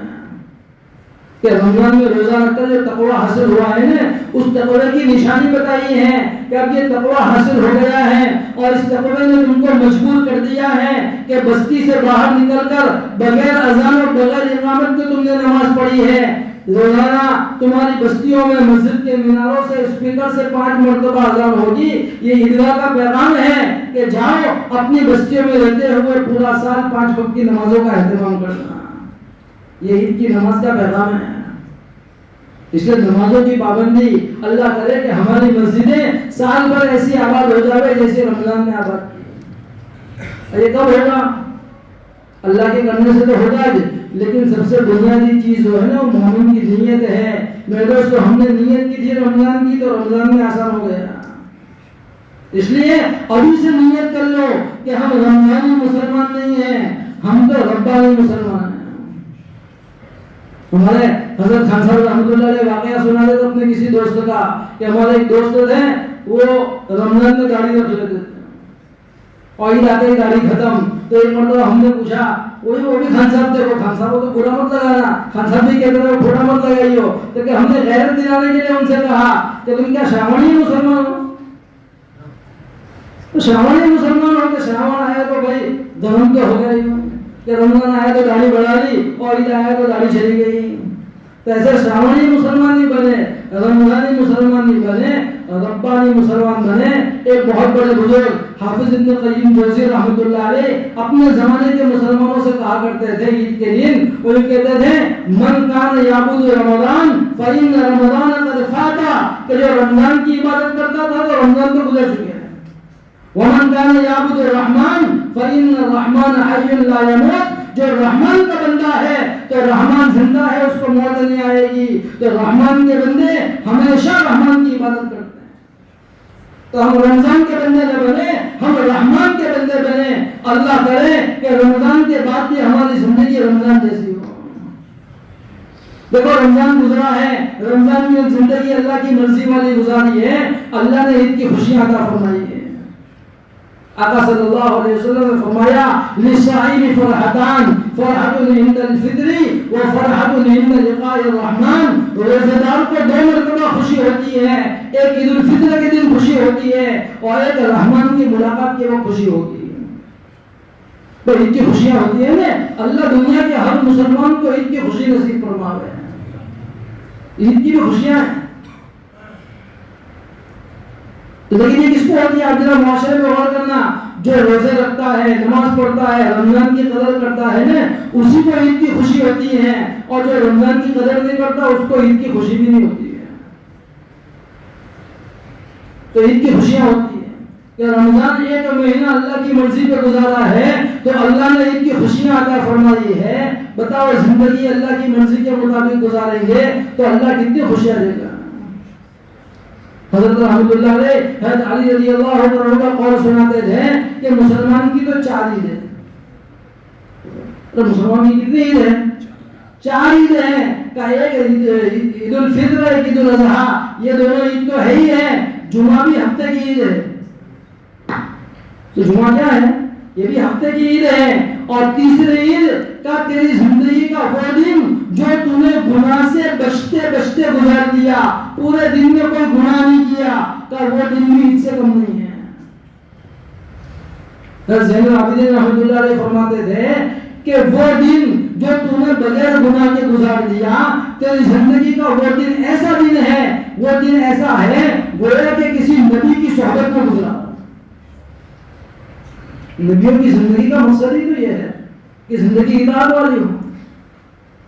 کہ رمضان میں روزہ رکھ کر جو تقوی حاصل ہوا ہے نا، اس تقوی کی نشانی بتائی ہے کہ اب یہ تقوی حاصل ہو گیا ہے، اور اس تقوی نے تم کو مجبور کر دیا ہے کہ بستی سے باہر نکل کر بغیر اذان اور بغیر اقامت کے تم نے نماز پڑھی ہے. روزانہ تمہاری بستیوں میں مسجد کے میناروں سے اسپیکر سے 5 مرتبہ اذان ہوگی. یہ عیدگاہ کا پیغام ہے کہ جاؤ اپنی بستیوں میں رہتے ہوئے پورا سال 5 وقت کی نمازوں کا اہتمام کرنا. یہ عید کی نماز کا پیغام ہے. اس لیے نمازوں کی پابندی اللہ کرے کہ ہماری مسجدیں سال بھر ایسی آباد ہو جاوے جیسے رمضان میں آباد کی. یہ کب ہوگا؟ اللہ کے کرنے سے تو ہوگا، لیکن سب سے بنیادی چیز جو ہے نا وہ مومن کی نیت ہے. میرے دوستو ہم نے نیت کی تھی رمضان کی تو رمضان میں آسان ہو گیا. اس لیے ابھی سے نیت کر لو کہ ہم رمضانی مسلمان نہیں ہیں، ہم تو ربانی مسلمان ہیں. ہمارے حضرت خان صاحب رحمۃ اللہ علیہ واقعہ سنا دے تو اپنے کسی دوست کا کہ ہمارے ایک دوست تھے، وہ رمضان میں داڑھی رکھ لیتے تھے اور عید آتے ہی داڑھی ختم. تو ایک مرتبہ ہم نے پوچھا، وہ بھی خان صاحب تھے، وہ خان صاحب کو تو برا مت لگانا، خان صاحب بھی کہتے تھے برا مت لگائیے ہو، تو کہ ہم نے غیرت دلانے کے لیے ان سے کہا کہ تم کیا شراوانی مسلمان ہو؟ تو شراوانی مسلمان ہو کہ شراون آیا تو بھائی دھرم تو ہو گیا ہی کہ رمضان آیا تو داڑھی بڑھا لی اور عید آیا تو داڑھی چلی گئی. تو ایسے شراوانی مسلمان نہیں بنے، رمضانی مسلمان نہیں بنے، ربانی مسلمان بنے. ایک بہت بڑے بزرگ حافظ ابن قیم جوزی رحمۃ اللہ علیہ اپنے زمانے کے مسلمانوں سے کہا کرتے تھے عید کے دن، وہ کہتے تھے من کان یعبد رمضان فإن رمضان قد فات، کہ جو رمضان کی عبادت کرتا تھا تو رمضان تو گزر چکے ہیں، ومن کان یعبد الرحمن فإن الرحمن حی لا یموت، جو رحمان کا بندہ ہے تو رحمان زندہ ہے، اس کو موت نہیں آئے گی، تو رحمان کے بندے ہمیشہ رحمان کی عبادت کرتے ہیں۔ تو ہم رمضان کے بندے نہ بنے، ہم رحمان کے بندے بنے۔ اللہ کرے کہ رمضان کے بعد بھی ہماری زندگی رمضان جیسی ہو۔ دیکھو رمضان گزرا ہے، رمضان میں زندگی اللہ کی مرضی والی گزاری ہے، اللہ نے عید کی خوشیاں عطا فرمائی ہے۔ آقا صلی اللہ علیہ وسلم نے فرمایا للصائم فرحتان، فرحت عند الفطر وفرحت عند لقاء الرحمن، روزہ دار کو دو مرتبہ خوشی ہوتی ہے، ایک عید الفطر کے دن خوشی ہوتی ہے اور ایک رحمان کی ملاقات کے وقت خوشی ہوتی ہے۔ تو عید کی خوشیاں ہوتی ہیں نا، اللہ دنیا کے ہر مسلمان کو عید کی خوشی نصیب فرماوے۔ عید کی بھی خوشیاں ہیں، لیکن یہ کس کو ہوتی ہے؟ آپ ذرا معاشرے میں غور کرنا، جو روزے رکھتا ہے، نماز پڑھتا ہے، رمضان کی قدر کرتا ہے نا، اسی کو عید کی خوشی ہوتی ہے، اور جو رمضان کی قدر نہیں کرتا اس کو عید کی خوشی بھی نہیں ہوتی ہے۔ تو عید کی خوشیاں ہوتی ہیں کہ رمضان ایک مہینہ اللہ کی مرضی پہ گزارا ہے تو اللہ نے عید کی خوشیاں عطا فرمائی ہے۔ بتاؤ زندگی اللہ کی مرضی کے مطابق گزاریں گے تو اللہ کتنی خوشیاں دے گا۔ حضرت رحمۃ اللہ علیہ حضرت علی رضی اللہ عنہ کا قول سناتے تھے کہ مسلمان کی تو 4 عید ہے۔ تو مسلمان کی کتنی عید ہے؟ 4 عید ہیں، کا ایک عید الفطر ہے، عید الاضحیٰ، یہ دونوں عید تو ہے ہی ہے، جمعہ بھی ہفتے کی عید ہے۔ تو جمعہ کیا ہے؟ یہ بھی ہفتے کی عید ہے۔ اور تیسری عید کا تیری زندگی کا وہ دن جو تو نے گناہ سے بچتے بچتے گزار دیا، پورے دن میں کوئی گناہ نہیں کیا، کا وہ دن بھی عید سے کم نہیں ہے۔ زین العابدین رحمۃ اللہ علیہ فرماتے تھے کہ وہ دن جو تو نے بغیر گناہ کے گزار دیا، تیری زندگی کا وہ دن ایسا دن ہے، وہ دن ایسا ہے گویا کہ کسی نبی کی صحبت میں گزرا۔ نبیوں کی زندگی کا مقصد ہی تو یہ ہے کہ زندگی اطاعت والی ہو۔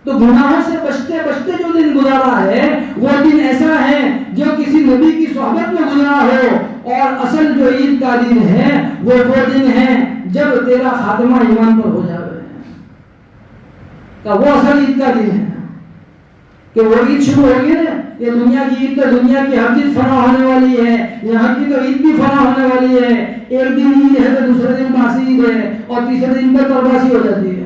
تو گناہوں سے بچتے بچتے جو دن گزارا ہے وہ دن ایسا ہے جو کسی نبی کی صحبت میں گزرا ہو۔ اور اصل جو عید کا دن ہے وہ دن ہے جب تیرا خاتمہ ایمان پر ہو جائے، وہ اصل عید کا دن ہے کہ وہ عید شروع ہوگی نا، یہ دنیا کی عید تو دنیا کی ہر چیز فنا ہونے والی ہے، یہاں کی تو عید بھی فنا ہونے والی ہے۔ ایک دن عید ہے تو دوسرے دن باسی عید ہے، اور تیسرے دن پر باسی ہو جاتی ہے،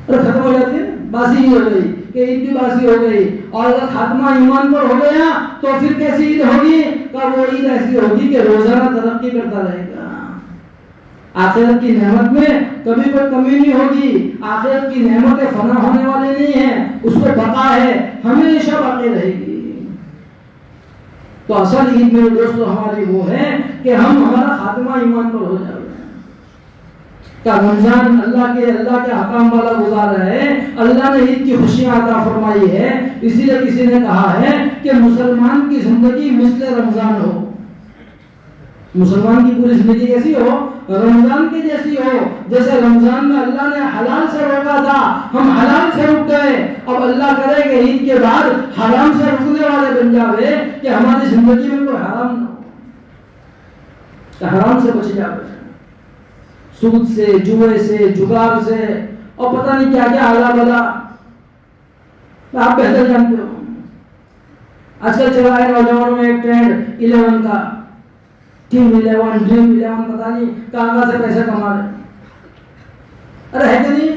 اور ختم ہو جاتی ہے، باسی عید ہو گئی کہ عید بھی باسی ہو گئی۔ اور اگر خاتمہ ایمان پر ہو گیا تو پھر کیسی عید ہوگی؟ کہ وہ عید ایسی ہوگی کہ روزانہ ترقی کرتا رہے گا۔ آخرت کی نعمت میں کبھی کوئی کمی نہیں ہوگی، آخرت کی نعمتیں فنا ہونے والی نہیں ہیں، اس کو بقا ہے، ہمیشہ باقی رہے گی۔ تو اصل عید میرے دوستو ہماری وہ ہے کہ ہمارا خاتمہ ایمان پر ہو جائے کا رمضان اللہ کے حکام والا گزارا ہے، اللہ نے عید کی خوشیاں عطا فرمائی ہے۔ اسی لیے کسی نے کہا ہے کہ مسلمان کی زندگی مثل رمضان ہو، مسلمان کی پوری زندگی کیسی ہو؟ رمضان کی جیسی ہو۔ جیسے رمضان میں اللہ نے حلال سے روکا تھا، ہم حلال سے رک گئے، اب اللہ کرے کہ عید کے بعد حرام سے رکنے والے بن جاوے کہ ہماری زندگی میں کوئی حرام نہ ہو، کہ حرام سے بچ جاوے، سود سے، جوئے سے، جگار سے، اور پتہ نہیں کیا کیا آلہ بلا، آپ بہتر جانتے ہو۔ آج کل چلا ہے نوجوانوں میں ایک ٹرینڈ 11 کا، ٹیم 11، ڈریم 11، پتہ نہیں کہاں سے پیسے کما رہے۔ ارے ہے کہ نہیں؟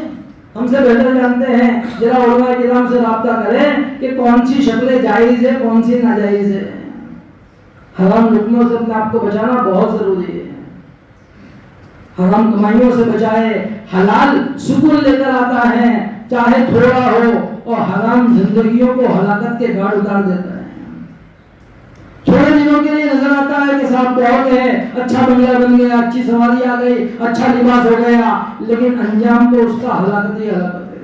ہم سے بہتر جانتے ہیں، ذرا علماء کرام سے رابطہ کریں کہ کون سی شکلیں جائز ہے، کون سی ناجائز ہے۔ حرام لقموں سے اپنے آپ کو بچانا بہت ضروری ہے، حرام کمائیوں سے بچائے۔ حلال سکون لے کر آتا ہے، چاہے تھوڑا ہو، اور حرام زندگیوں کو ہلاکت کے گھاٹ اتار دیتا ہے۔ تھوڑے دنوں کے لیے نظر آتا ہے کہ صاحب بہت ہے، اچھا بنگلہ بن گیا، اچھی سواری آ گئی، اچھا لباس ہو گیا، لیکن انجام تو اس کا ہلاکت ہی ہلاکت ہے۔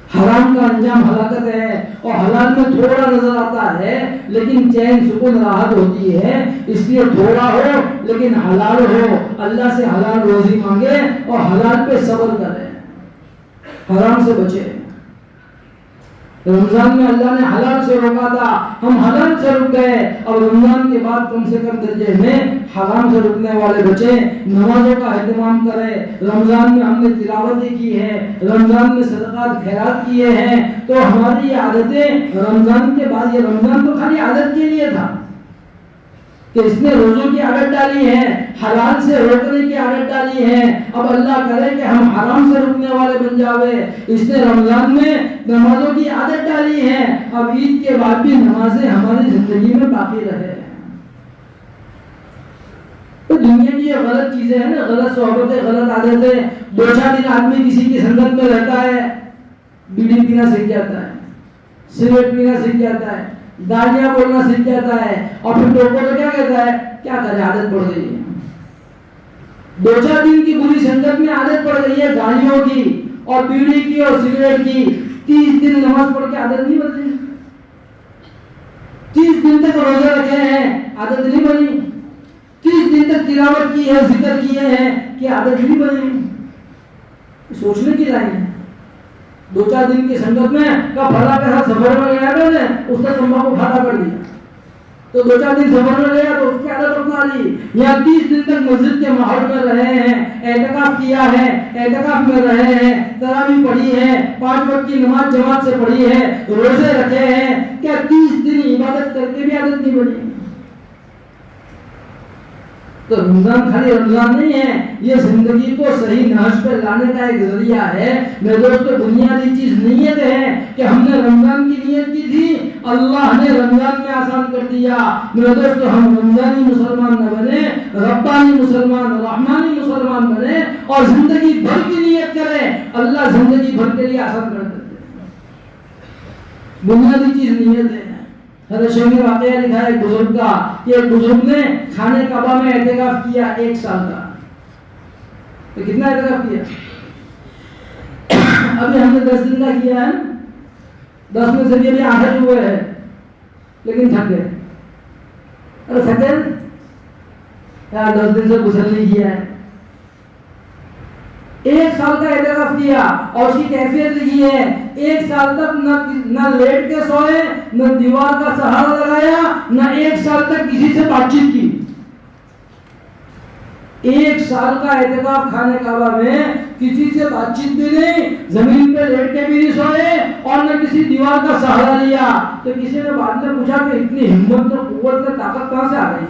حرام کا انجام ہلاکت ہے، اور حلال میں تھوڑا نظر آتا ہے لیکن چین سکون راحت ہوتی ہے، اس لیے تھوڑا ہو لیکن حلال ہو، اللہ سے حلال روزی مانگے اور حلال پہ صبر کرے، حرام سے بچے۔ رمضان میں اللہ نے حلال سے روکا تھا، ہم حلال سے رک گئے، اور رمضان کے بعد کم سے کم درجے میں حرام سے رکنے والے بچے، نمازوں کا اہتمام کرے۔ رمضان میں ہم نے تلاوتیں کی ہے، رمضان میں صدقات خیرات کیے ہیں، تو ہماری یہ عادتیں رمضان کے بعد، یہ رمضان تو خالی عادت کے لیے تھا کہ اس نے روزوں کی عادت ڈالی ہے، حلال سے روکنے کی عادت ڈالی ہے، اب اللہ کرے کہ ہم حرام سے رکنے والے بن جاوے۔ اس نے رمضان میں نمازوں کی عادت ڈالی ہے، اب عید کے بعد بھی نمازیں ہماری زندگی میں باقی رہے۔ تو دنیا کی یہ غلط چیزیں ہیں نا، غلط صحبتیں، غلط عادتیں، دو چار دن آدمی کسی کی سنگت میں رہتا ہے، بیڑی پینا سیکھ جاتا ہے، سگریٹ پینا سیکھ جاتا ہے، گالیاں بولنا سیکھ جاتا ہے، اور پھر لوگوں کو کیا کہتا ہے، کیا کرے عادت پڑ گئی ہے۔ دو چار دن کی بری سنگت میں عادت پڑ گئی ہے گالیوں کی اور بیڑی کی اور سگریٹ کی، 30 دن نماز پڑھ کے عادت نہیں بدلی، 30 دن تک روزے رکھے ہیں عادت نہیں بنی، 30 دن تک تلاوت کی ہے، ذکر کیے ہیں کہ عادت نہیں بنی۔ سوچنے کی لائن ہے۔ دو چار دن کی سنگت میں کا بھلا کے ساتھ سفر میں گیا تھا نے اس نے تمباکو کھانا کر دیا، تو دو چار دن سفر میں گیا تو اس کی عادت اپنا لی، یا 30 دن تک مسجد کے ماحول میں رہے ہیں، اعتکاف کیا ہے، اعتکاف میں رہے ہیں، تراویح پڑھی ہے، 5 وقت کی نماز جماعت سے پڑھی ہے، روزے رکھے ہیں، کیا 30 دن عبادت کر کے بھی عادت نہیں بنی؟ تو رمضان خالی رمضان نہیں ہے، یہ زندگی کو صحیح نہج پر لانے کا ایک ذریعہ ہے۔ میرے دوستو، بنیادی چیز نیت ہے کہ ہم نے رمضان کی نیت کی تھی، اللہ نے رمضان میں آسان کر دیا۔ میرے دوستو، ہم رمضانی مسلمان نہ بنے، ربانی مسلمان، رحمانی مسلمان بنے اور زندگی بھر کی نیت کریں، اللہ زندگی بھر کے لیے آسان کر دیتے ہیں۔ بنیادی چیز نیت ہے۔ حضرت شیخ نے واقعہ لکھا ہے ایک بزرگ کا کہ ایک بزرگ نے خانہ کعبہ میں اعتکاف کیا 1 سال کا۔ تو کتنا اعتکاف کیا؟ ابھی ہم نے 10 دن کا کیا ہے، 10 میں سے بھی 8 ہوئے ہیں، لیکن تھک گئے۔ ارے تھکے یار، 10 دن سے غسل نہیں کیا ہے۔ 1 سال کا اعتکاف کیا اور اس کی کیفیت لکھی ہے، 1 سال تک نہ لیٹ کے سوئے، نہ دیوار کا سہارا لگایا، نہ 1 سال تک کسی سے بات چیت کی۔ 1 سال کا اعتکاف خانہ کعبہ میں، کسی سے بات چیت بھی نہیں، زمین پہ لیٹ کے بھی نہیں سوئے اور نہ کسی دیوار کا سہارا لیا۔ تو کسی نے بعد میں پوچھا کہ اتنی ہمت اور قوت اور طاقت کہاں سے آ گئی؟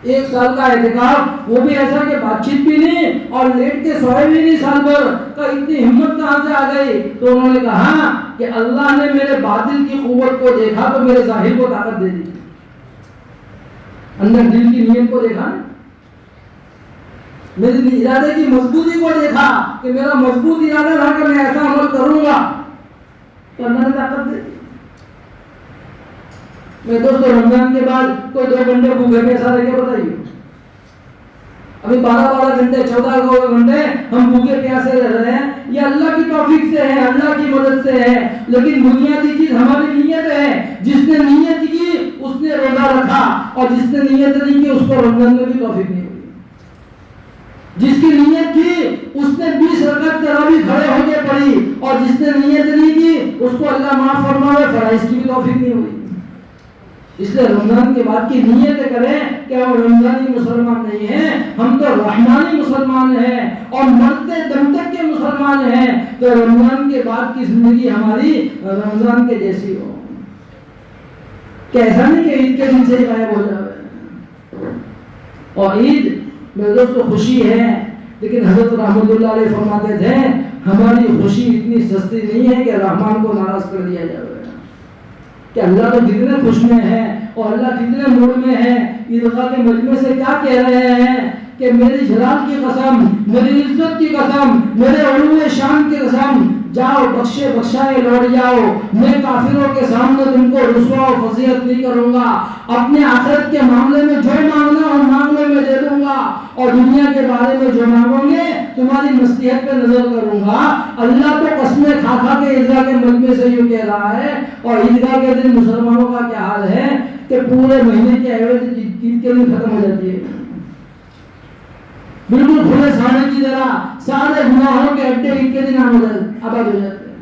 1 سال کا اعتکاف، وہ بھی ایسا کہ بات چیت بھی نہیں اور لیٹ کے سوئے بھی نہیں سال بھر، کہ اتنی ہمت کہاں سے آ گئی؟ تو انہوں نے کہا کہ اللہ نے میرے باطن کی قوت کو دیکھا تو میرے ظاہر کو طاقت دے دی، اندر دل کی نیت کو دیکھا، میری ارادے کی مضبوطی کو دیکھا کہ میرا مضبوط ارادہ تھا کہ میں ایسا عمل کروں گا، تو اللہ نے طاقت دے دی۔ میں دوستو، رمضان کے بعد کوئی 2 گھنٹے بھوکے پیسہ رہ کے بتائیے، ابھی 12 گھنٹے 14 گھنٹے ہم بھوکے پیاسے رہ رہے ہیں، یہ اللہ کی توفیق سے ہے، اللہ کی مدد سے ہے، لیکن بنیادی چیز ہماری نیت ہے۔ جس نے نیت کی اس نے روزہ رکھا، اور جس نے نیت نہیں کی اس کو رمضان میں بھی توفیق نہیں ہوئی۔ جس کی نیت کی اس نے 20 رکعت تراویح کھڑے ہو کے پڑھی، اور جس نے نیت نہیں کی اس کو اللہ معاف فرمائے، فرائض کی بھی توفیق نہیں ہوئی۔ اس لیے رمضان کے بعد کی نیت کریں کہ ہم رمضانی مسلمان نہیں ہیں، ہم تو رحمانی مسلمان ہیں اور مرتے دم تک کے مسلمان ہیں، تو رمضان کے بعد کی زندگی ہماری رمضان کے جیسی ہو، کہ ایسا نہیں کہ عید کے دن سے ہی غائب ہو جائے۔ اور عید میرے دوستو خوشی ہے، لیکن حضرت رحمت اللہ علیہ فرماتے تھے ہماری خوشی اتنی سستی نہیں ہے کہ رحمان کو ناراض کر دیا جائے، کہ اللہ تو کتنے خوش میں ہے اور اللہ کتنے موڈ میں ہے۔ عیدگاہ کے مجمع سے کیا کہہ رہے ہیں کہ میری جلال کی قسم، میری عزت کی قسم، میرے علو شان کی قسم، جاؤ بخشے بخشائے لوٹ جاؤ، میں کافروں کے سامنے تم کو رسوا و فضیحت نہیں کروں گا، اپنے آخرت کے معاملے میں جو مانگنا ہو مانگ لو میں دے دوں گا، اور دنیا کے بارے میں جو مانگو گے تو تمہاری مصلحت پہ نظر کروں گا. اللہ تو قسمیں کھا کھا کے عیدگاہ کے مجمع سے یوں کہہ رہا ہے، اور عیدگاہ کے دن مسلمانوں کا کیا حال ہے کہ پورے مہینے کی ایوریج عید کے دن ختم ہو جاتی ہے. بالکل کھلے ساڑھے کی طرح سارے گناہوں کے اڈے عید کے دن آباد ہو جاتے ہیں.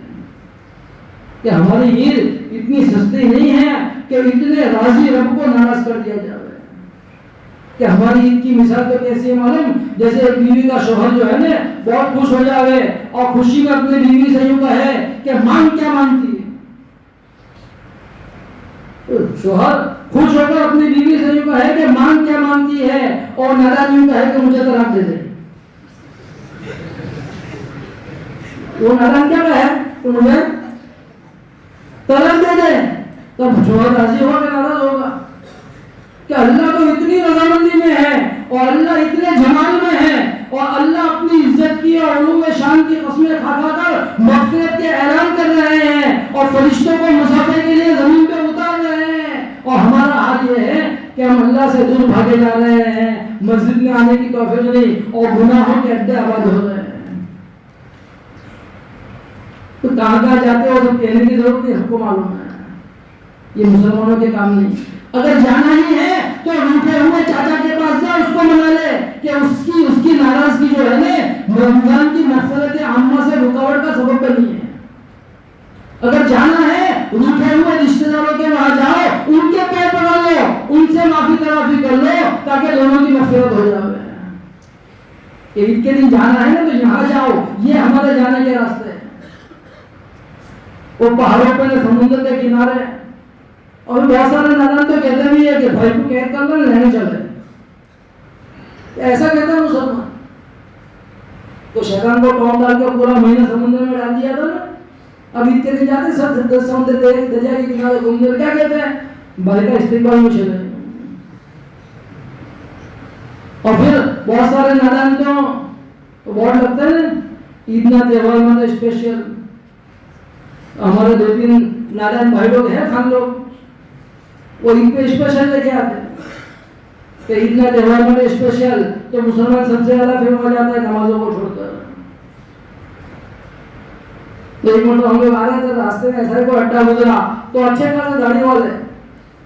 کہ ہماری عید اتنی سستی نہیں ہے کہ اتنے راضی رب کو ناراض کر دیا جائے. کہ ہماری عید کی مثال تو کیسی ہے معلوم؟ جیسے ایک بیوی کا شوہر جو ہے نا بہت خوش ہو جاوے اور خوشی میں اپنے بیوی سے یوں کہے کہ مانگ کیا مانگتی ہے. شوہر خوش ہو کر اپنی بیوی سے یوں کہے کہ مانگ کیا مانگتی ہے، اور نادان یوں کہے کہ مجھے طلاق دے دے. وہ نادان کیا کہے کہ مجھے طلاق دے دے، تب شوہر راضی ہوگا کہ ناراض ہوگا؟ کہ اللہ تو اتنی رضامندی میں ہے اور اللہ اتنے جمال میں ہے اور اللہ اپنی عزت کی اور علو شان کی قسمیں کھا کھا کر مغفرت کے اعلان کر رہے ہیں اور فرشتوں کو مسافر کے لیے زمین پہ اتار رہے ہیں، اور ہمارا حال یہ ہے کہ ہم اللہ سے دور بھاگے جا رہے ہیں، مسجد میں آنے کی توفیق نہیں اور گناہوں کے اڈے آباد ہو رہے ہیں. تو کہاں کہاں جاتے ہو سب کہنے کی ضرورت نہیں، ہم کو معلوم ہے یہ مسلمانوں کے کام نہیں. اگر جانا ہی ہے تو روٹے ہوئے چاچا کے پاس جا، اس کو منا لے کہ اس کی ناراضگی جو ہے نا رمضان کی مغفرت عامہ سے رکاوٹ کا سبب بنی ہے. اگر جانا ہے روٹے ہوئے رشتہ داروں کے وہاں جاؤ، ان کے پیر پکڑ لو، ان سے معافی تلافی کر لو تاکہ دونوں کی مغفرت ہو جائے. عید کے دن جانا ہے نا تو یہاں جاؤ، یہ ہمارے جانے کے راستے ہیں. وہ پہاڑوں پہ سمندر کے کنارے، اور بہت سارے نادان تو کہتے بھی ہے کہ بھائی کو قید کر لیں لینے چلے. ایسا کہتا ہے مسلمان. تو شیطان کو ٹون ڈال کے پورا مہینہ سمندر میں ڈال دیا تھا نا. اب عید کے دن جاتے سب سمندر دریا کے کنارے گھومنے، کیا کہتے ہیں بھائی کا استقبال میں چلے. اور پھر بہت سارے نادان تو بہت لگتا ہے نا عید نہ تہوار میں اسپیشل. ہمارے 2-3 نادان بھائی لوگ ہیں، خان لوگ، وہ عید پہ اسپیشل لے کے آتے ہیں کہ عید کا تہوار میں اسپیشل. تو مسلمان سب سے زیادہ فیمس ہو جاتا ہے نمازوں کو چھوڑ کر. تو ایک مرتبہ ہم لوگ آ رہے تھے، راستے میں ایسا کوئی اڈا گزرا تو اچھے خاصے داڑھی والے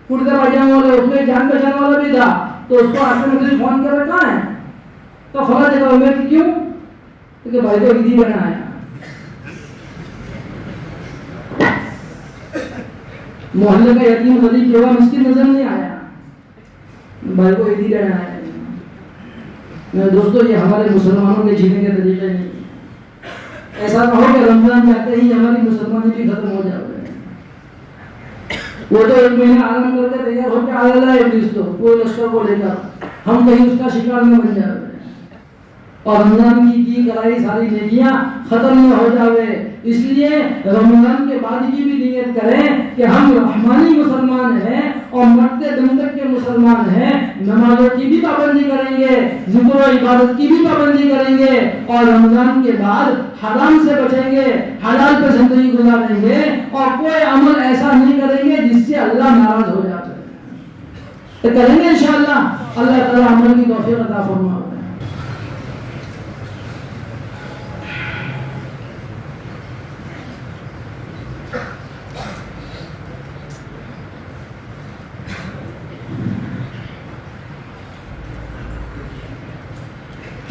کرتے پاجامے والے، اس میں جان پہچان والا بھی تھا. تو اس کو آتے میں فون کیا کہاں ہے تو فلاں جگہ میں. کیوں؟ کہ بھائی کو عیدی بنا ہے. محلے کا یتیم غریب بیوہ مسکین نظر نہیں آیا، بھائی کو عیدی لینا ہے. میرے دوستو یہ ہمارے مسلمانوں کے جینے کے طریقے نہیں. ایسا نہ ہو کہ رمضان جاتے ہی ہماری مسلمانی بھی ختم ہو جائے. وہ تو ایک مہینہ آرام کر کے تیار ہو کے آیا ہے ابلیس تو وہ لشکر کو لے کر، ہم کہیں اس کا شکار نہ بن جائے اور رمضان کی کرائی ساری نیکیاں ختم نہ ہو جاوے. اس لیے رمضان کے بعد کی بھی نیت کریں کہ ہم رحمانی مسلمان ہیں اور مرتے دم تک کے مسلمان ہیں. نمازوں کی بھی پابندی کریں گے، ذکر و عبادت کی بھی پابندی کریں گے، اور رمضان کے بعد حرام سے بچیں گے، حلال پہ زندگی گزاریں گے، اور کوئی عمل ایسا نہیں کریں گے جس سے اللہ ناراض ہو جائے. تو کریں گے انشاءاللہ. اللہ تعالی عمل کی توفیق عطا فرمائے.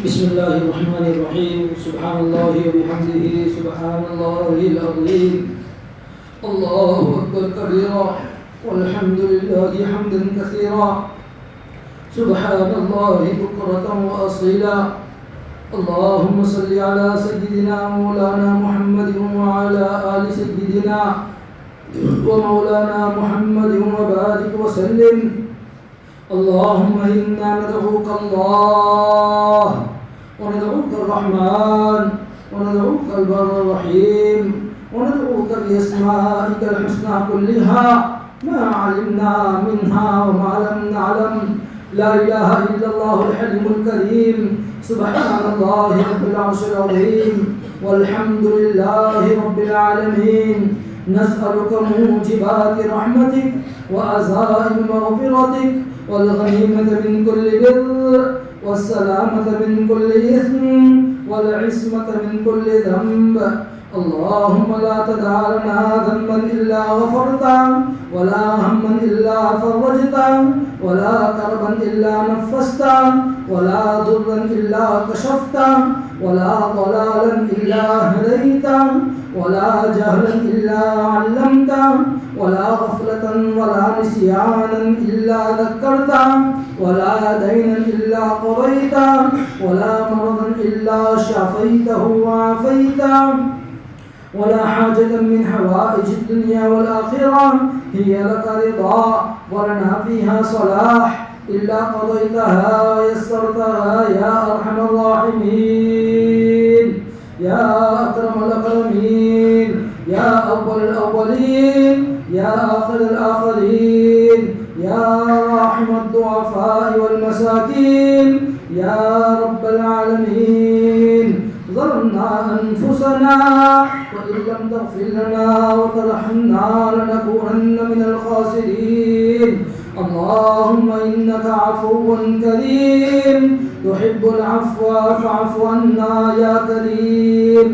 بسم اللہ الرحمن الرحیم. سبحان اللہ وبحمدہ سبحان اللہ العظیم. اللہ اکبر کبیرا والحمد للہ حمدا کثیرا. سبحان اللہ بکرۃ واصیلا. اللهم صل على سيدنا مولانا محمد وعلى آل سيدنا ومولانا محمد وبارك وسلم. اللهم إنا ندعوك الله وندعوك الرحمن وندعوك البر الرحيم وندعوك بأسمائك الحسنى كلها ما علمنا منها وما لم نعلم. لا إله إلا الله الحليم الكريم. سبحان الله رب العرش العظيم والحمد لله رب العالمين. نسألك موجبات رحمتك وعزائم مغفرتك والغنيمة من كل بر والسلامة من كل إثم والعصمة من كل ذنب. اللهم لا تدع لنا ذنبا إلا غفرته ولا هما إلا فرجته ولا كربا إلا نفسته ولا ضرا إلا كشفته ولا ضلالا إلا هديته ولا جهلا إلا علمته ولا غفلة ولا نسيانا إلا ذكرته ولا دينا إلا قضيته ولا مرضا إلا شفيته وعافيته ولا حاجة من حوائج الدنيا والآخرة هي لك رضا ولنا فيها صلاح إلا قضيتها ويسرتها يا أرحم الراحمين يا أكرم الأكرمين يا أول الأولين يا آخر الآخرين يا راحم الضعفاء والمساكين يا رب العالمين. ظلمنا أنفسنا وإن لم تغفر لنا وترحمنا لنكونن من الخاسرين. اللهم إنك عفو كريم تحب العفو فاعف عنا يا كريم.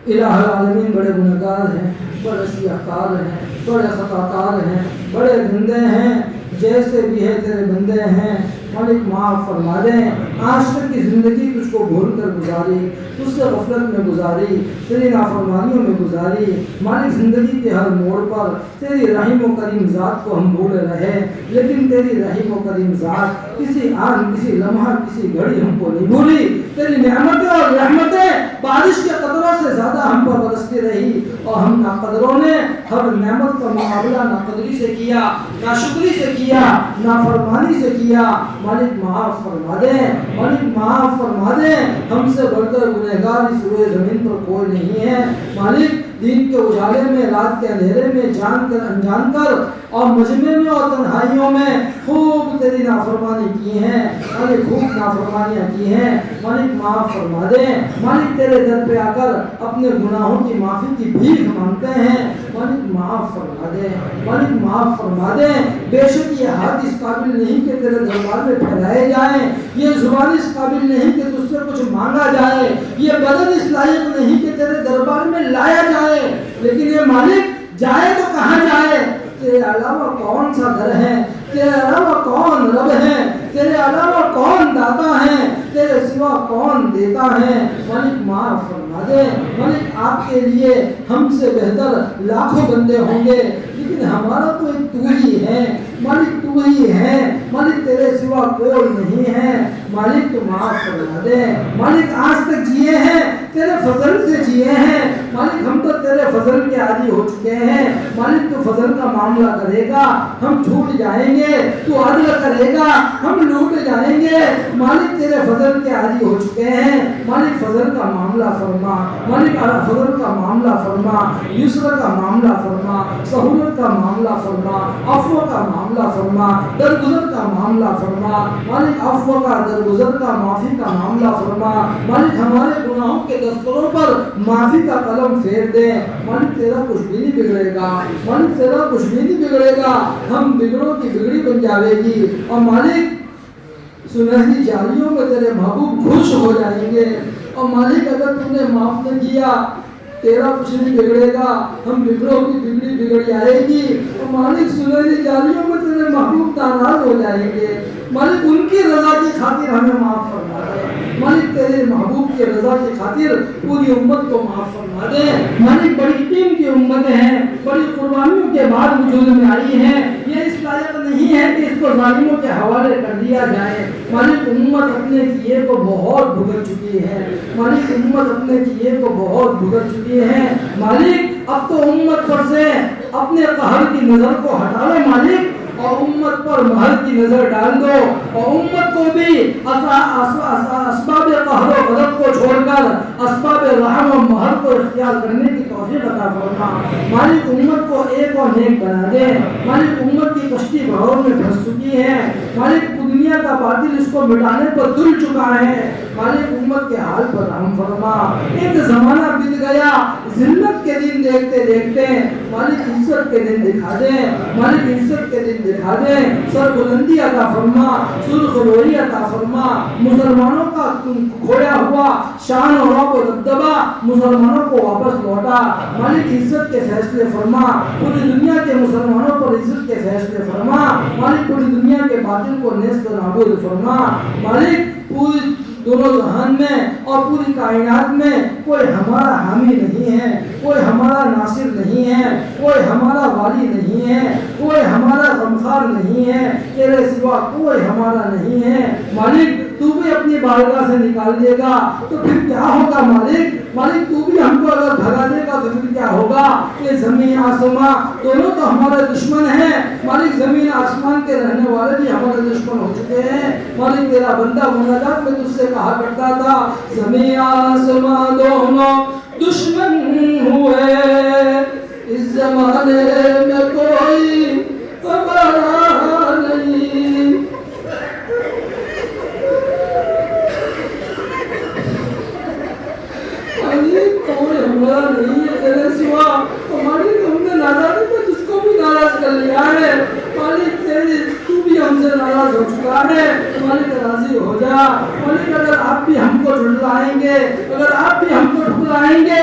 الہ العالمین بڑے گنہگار ہیں، بڑے سیاہکار ہیں، بڑے خطاکار ہیں، بڑے گندے ہیں، جیسے بھی ہے تیرے بندے ہیں. مالک معاف فرما دیں. آج تک کی زندگی تجھ کو بھول کر گزاری، تجھ سے غفلت میں گزاری، تیری نافرمانیوں میں گزاری. مالک زندگی کے ہر موڑ پر تیری رحیم و کریم ذات کو ہم بھولے رہے، لیکن تیری رحیم و کریم ذات کسی آن، کسی لمحہ، کسی گھڑی ہم کو نہیں بھولی. تیری نعمتیں اور رحمتیں بارش کے قطروں سے زیادہ ہم پر برستی رہی، اور ہم ناقدروں نے ہر نعمت کا مقابلہ ناقدری سے کیا، ناشکری سے کیا، نافرمانی سے کیا. مالک معاف فرما دیں، مالک معاف فرما دیں. ہم سے بڑھ کر گنہگار اس روئے زمین پر کوئی نہیں ہے. مالک دین کے اجالے میں، رات کے اندھیرے میں، جان کر انجان کر اور مجمع میں اور تنہائیوں میں خوب تیری نافرمانی کی ہیں. مالک خوب نافرمانیاں کی ہیں. مالک معاف فرما دیں. مالک تیرے در پہ آ کر اپنے گناہوں کی معافی کی بھیک مانگتے ہیں. مالک معاف فرما دیں، مالک معاف فرما دیں. بے شک یہ ہاتھ اس قابل نہیں کہ تیرے دربار میں پھیلائے جائیں، یہ زبان اس قابل نہیں کہ تجھ سے کچھ مانگا جائے، یہ بدن اس لائق نہیں کہ تیرے دربار میں لایا جائے. لیکن یہ مالک جائے تو کہاں جائے؟ تیرے علاوہ کون سا گھر ہے؟ تیرے علاوہ کون رب ہے؟ تیرے علاوہ کون داتا ہے؟ تیرے سوا کون دیتا ہے؟ مالک معاف فرما دے. مالک آپ کے لیے ہم سے بہتر لاکھوں بندے ہوں گے، لیکن ہمارا تو ایک تو ہی ہے. مالک تو ہی ہے. مالک تیرے سوا کوئی نہیں ہے. مالک تو معاف فرما دے. مالک آج تک جیے ہیں تیرے فضل سے جیے ہیں. مالک ہم تو تیرے فضل کے عادی ہو چکے ہیں. مالک تو فضل کا معاملہ کرے گا، ہم چھوٹ جائیں گے. تو عدل کرے گا، ہم لوٹ جائیں گے. مالک تیرے فضل کے عادی ہو چکے ہیں. مالک فضل کا معاملہ فرما. مالک فضل کا معاملہ فرما، یسر کا معاملہ فرما، سہولت کا معاملہ فرما، عفو کا معاملہ فرما، درگزر کا معاملہ فرما. مالک عفو کا، درگزر کا، معافی کا معاملہ فرما. مالک ہمارے گناہوں کے دفتروں پر معافی کا قلم پھیر دے. مالک تیرا کچھ بھی نہیں بگڑے گا. مالک تیرا کچھ بھی نہیں بگڑے گا. ہم بگڑوں کی بگڑی بن جاوے گی. اور مالک سنہری جالیوں میں تیرے محبوب خوش ہو جائیں گے. اور مالک اگر تم نے معاف نہ کیا تیرا کچھ نہیں بگڑے گا. ہم بگڑوں کی بگڑی بگڑ جائے گی. اور مالک سنہری جالیوں میں تیرے محبوب ناراض ہو جائیں گے. مالک ان کی رضا کی خاطر ہمیں معاف فرما دے. مالک تیرے محبوب کی رضا کی خاطر پوری امت کو معاف فرما دے. مالک بڑی قیمتی امت ہیں، بڑی قربانیوں کے بعد وجود میں آئی ہیں. یہ اس لائق نہیں ہے کہ اس کو ظالموں کے حوالے کر دیا جائے. مالک امت اپنے کیے کو بہت بھگت چکی ہے. مالک امت اپنے کیے کو بہت بھگت چکی ہے. مالک اب تو امت پر سے اپنے قہر کی نظر کو ہٹا لو مالک، اور امت پر مہر کی نظر ڈال دو. اور امت کو بھی اسباب قہر و غضب کو چھوڑ کر اسباب رحم و مہر کو اختیار کرنے کی توفیق عطا فرما. مالک امت کو ایک اور نیک بنا دے. مالک امت کی کشتی بہاؤ میں پھنس چکی ہے. مالک دنیا کا باطل اس کو مٹانے پر تل چکا ہے. مالک امت کے حال پر رحم فرما. ایک زمانہ بیت گیا ذلت کے دن دیکھتے دیکھتے مالک عزت کے دن دکھا دے, مالک عزت کے دن دکھا دے. سر بلندی عطا فرما, سرخ روئی عطا فرما. مسلمانوں کا کھویا ہوا شان و رعب و دبدبہ مسلمانوں کو واپس لوٹا. مالک عزت کے فیصلے فرما, پوری دنیا کے مسلمانوں پر عزت کے فیصلے فرما. مالک پوری دنیا کے باطل کو نیست و نابود فرما. مالک پوری دونوں جہان میں اور پوری کائنات میں کوئی ہمارا حامی نہیں ہے, کوئی ہمارا ناصر نہیں ہے, کوئی ہمارا والی نہیں ہے, کوئی ہمارا غمخوار نہیں ہے, تیرے سوا کوئی ہمارا نہیں ہے. مالک تو بھی اپنی بارگاہ سے نکال دے گا تو پھر کیا ہوگا مالک؟ مالک تو بھی ہم کو اگر بھگا دے گا تو پھر کیا ہوگا؟ کہ زمین آسمان دونوں تو ہمارے دشمن ہیں. مالک زمین آسمان کے رہنے والے بھی ہمارے دشمن ہو چکے ہیں. مالک تیرا بندہ مناجات میں تجھ سے کہا کرتا تھا زمین آسمان دونوں دشمن ہوئے, اس زمانے میں کوئی ہمارا نہیں. کوئی ہمارا نہیں ہے تیرے سوا. مالک ہم نے ناراضی میں تجھ کو بھی ناراض کر لیا ہے. مالک تیری تو بھی ہم سے ناراض ہو چکا ہے. مالک راضی ہو جا. مالک اگر آپ بھی ہم کو جھٹلائیں گے, اگر آپ بھی ہم کو ٹھکرائیں گے,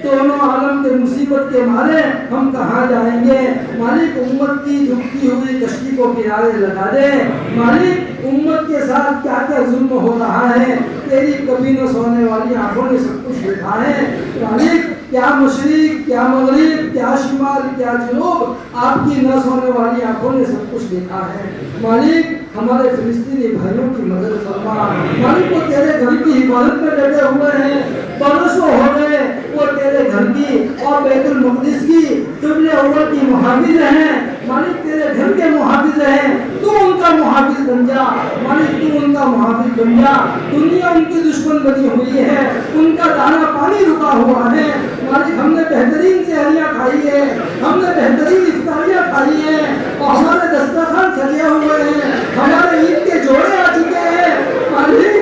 دونوں عالم کے مصیبت کے مارے ہم کہاں جائیں گے؟ مالک امت کی جھکتی ہوئی کشتی کو کنارے لگا دے. مالک امت کے ساتھ کیا کیا ظلم ہو رہا ہے, تیری کبھی نہ سونے والی آنکھوں نے سب کچھ دیکھا ہے. مالک کیا مشرق, کیا مغرب, کیا شمال, کیا جنوب, آپ کی نہ سونے والی آنکھوں نے سب کچھ دیکھا ہے. مالک ہمارے فلسطینی بھائیوں کی مدد فرما. مالک وہ تیرے گھر کی حفاظت میں ڈٹے ہوئے ہیں, برسوں ہو گئے وہ تیرے گھر کی اور بیت المقدس کی قبلہ اول کی محافظ ہیں. مالک تیرے گھر کے محافظ ہیں, تو ان کا محافظ بن جا. مالک تو ان کا محافظ بن جا. دنیا ان کی دشمن بنی ہوئی ہے, ان کا دانا پانی رکا ہوا ہے. مالک ہم نے بہترین سحریاں کھائی ہے, ہم نے بہترین افطاریاں کھائی ہیں, اور ہمارے دسترخوان سجے ہوئے ہیں, ہمارے عید کے جوڑے آ چکے ہیں. مالک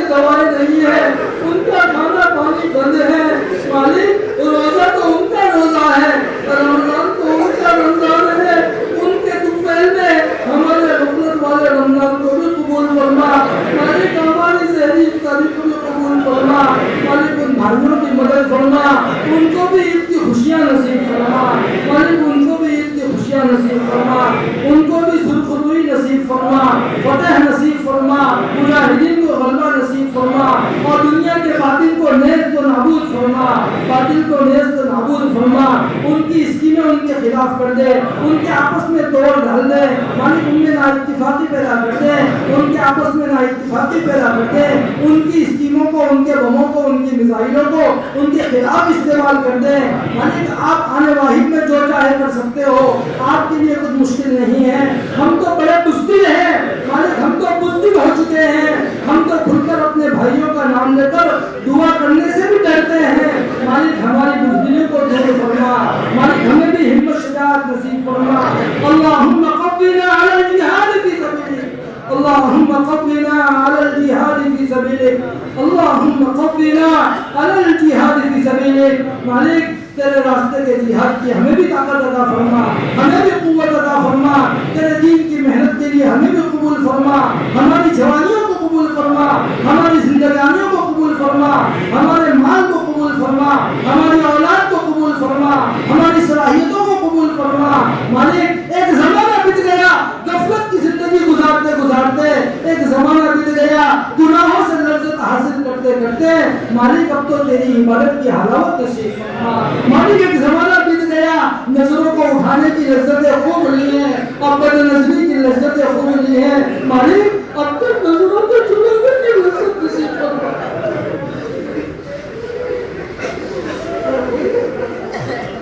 دوائیں نہیں ہے, ان کا کھانا پانی بند ہے. مالک روزہ تو ان کا روزہ ہے, رمضان تو ان کا رمضان ہے. ان کے طفیل میں ہمارے غفلت والے رمضان کو بھی قبول فرما. مالک ہماری سحری افطاری کو بھی قبول فرما. مالک ان بھائیوں کی مدد فرما, ان کو بھی عید کی خوشیاں نصیب فرما. مالک ان کو بھی عید کی خوشیاں نصیب فرما, ان کو بھی سرخ روئی نصیب فرما, فتح نصیب فرما, مجاہدین کو غلبہ نصیب فرما, اور دنیا کے باطل کو نیست و نابود فرما. باطل کو نیست و نابود فرما. ان کی اسکیمیں ان کے خلاف کر دے, ان کے آپس میں توڑ ڈال دے. مالک ان میں نا اتفاقی پیدا کر دے, ان کے آپس میں نا اتفاقی پیدا کر دے. ان کی اسکیموں کو, ان کے بموں کو, ان کی میزائلوں کو ان کے خلاف استعمال کر دے. مالک آپ آنے واحد میں جو چاہے کر سکتے ہو, آپ کے لیے کچھ مشکل نہیں ہے. ہم تو بڑے بزدل ہیں مالک, ہم تو بزدل ہو چکے ہیں. ہم تو کھل کر اپنے بھائیوں کا نام لے کر دعا کرنے سے بھی ڈرتے ہیں. مالک ہماری بزدلی کو دور فرما. مالک ہمیں بھی ہمت شجاعت نصیب فرما. اللہم قونا علی الجہاد فی سبیلک, اللہم قونا علی الجہاد فی سبیلک, اللہم قونا علی الجہاد فی سبیلک. مالک تیرے راستے کے جہاد کی ہمیں بھی طاقت عطا فرما, ہمیں بھی قوت عطا فرما. تیرے دین کی محنت کے لیے ہمیں بھی قبول فرما. ہماری جوانیوں کو قبول فرما, ہماری زندگانیوں کو قبول فرما, ہمارے مال کو قبول فرما, ہماری اولاد کو قبول فرما, ہماری صلاحیتوں کو قبول فرما. مالک ایک زمانہ بیت گیا غفلت کی زندگی گزارتے گزارتے, ایک زمانہ بیت گیا گناہوں سے لذت حاصل کرتے کرتے. مالک اب تو تیری عبادت کی حلاوت نصیب فرما. مالک ایک زمانہ بیت گیا نظروں کو اٹھانے کی لذتیں خوب ملی ہیں, اب بد نظری کی لذتیں خوب ملی ہیں. مالک اب تک نظروں کو چھپانے کی لذت نصیب فرما.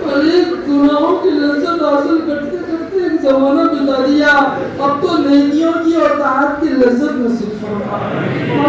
مالک گناہوں کی لذت حاصل کرتے کرتے ایک زمانہ بتا دیا, اب تو نیکیوں کی اور طاعت کی لذت نصیب فرما.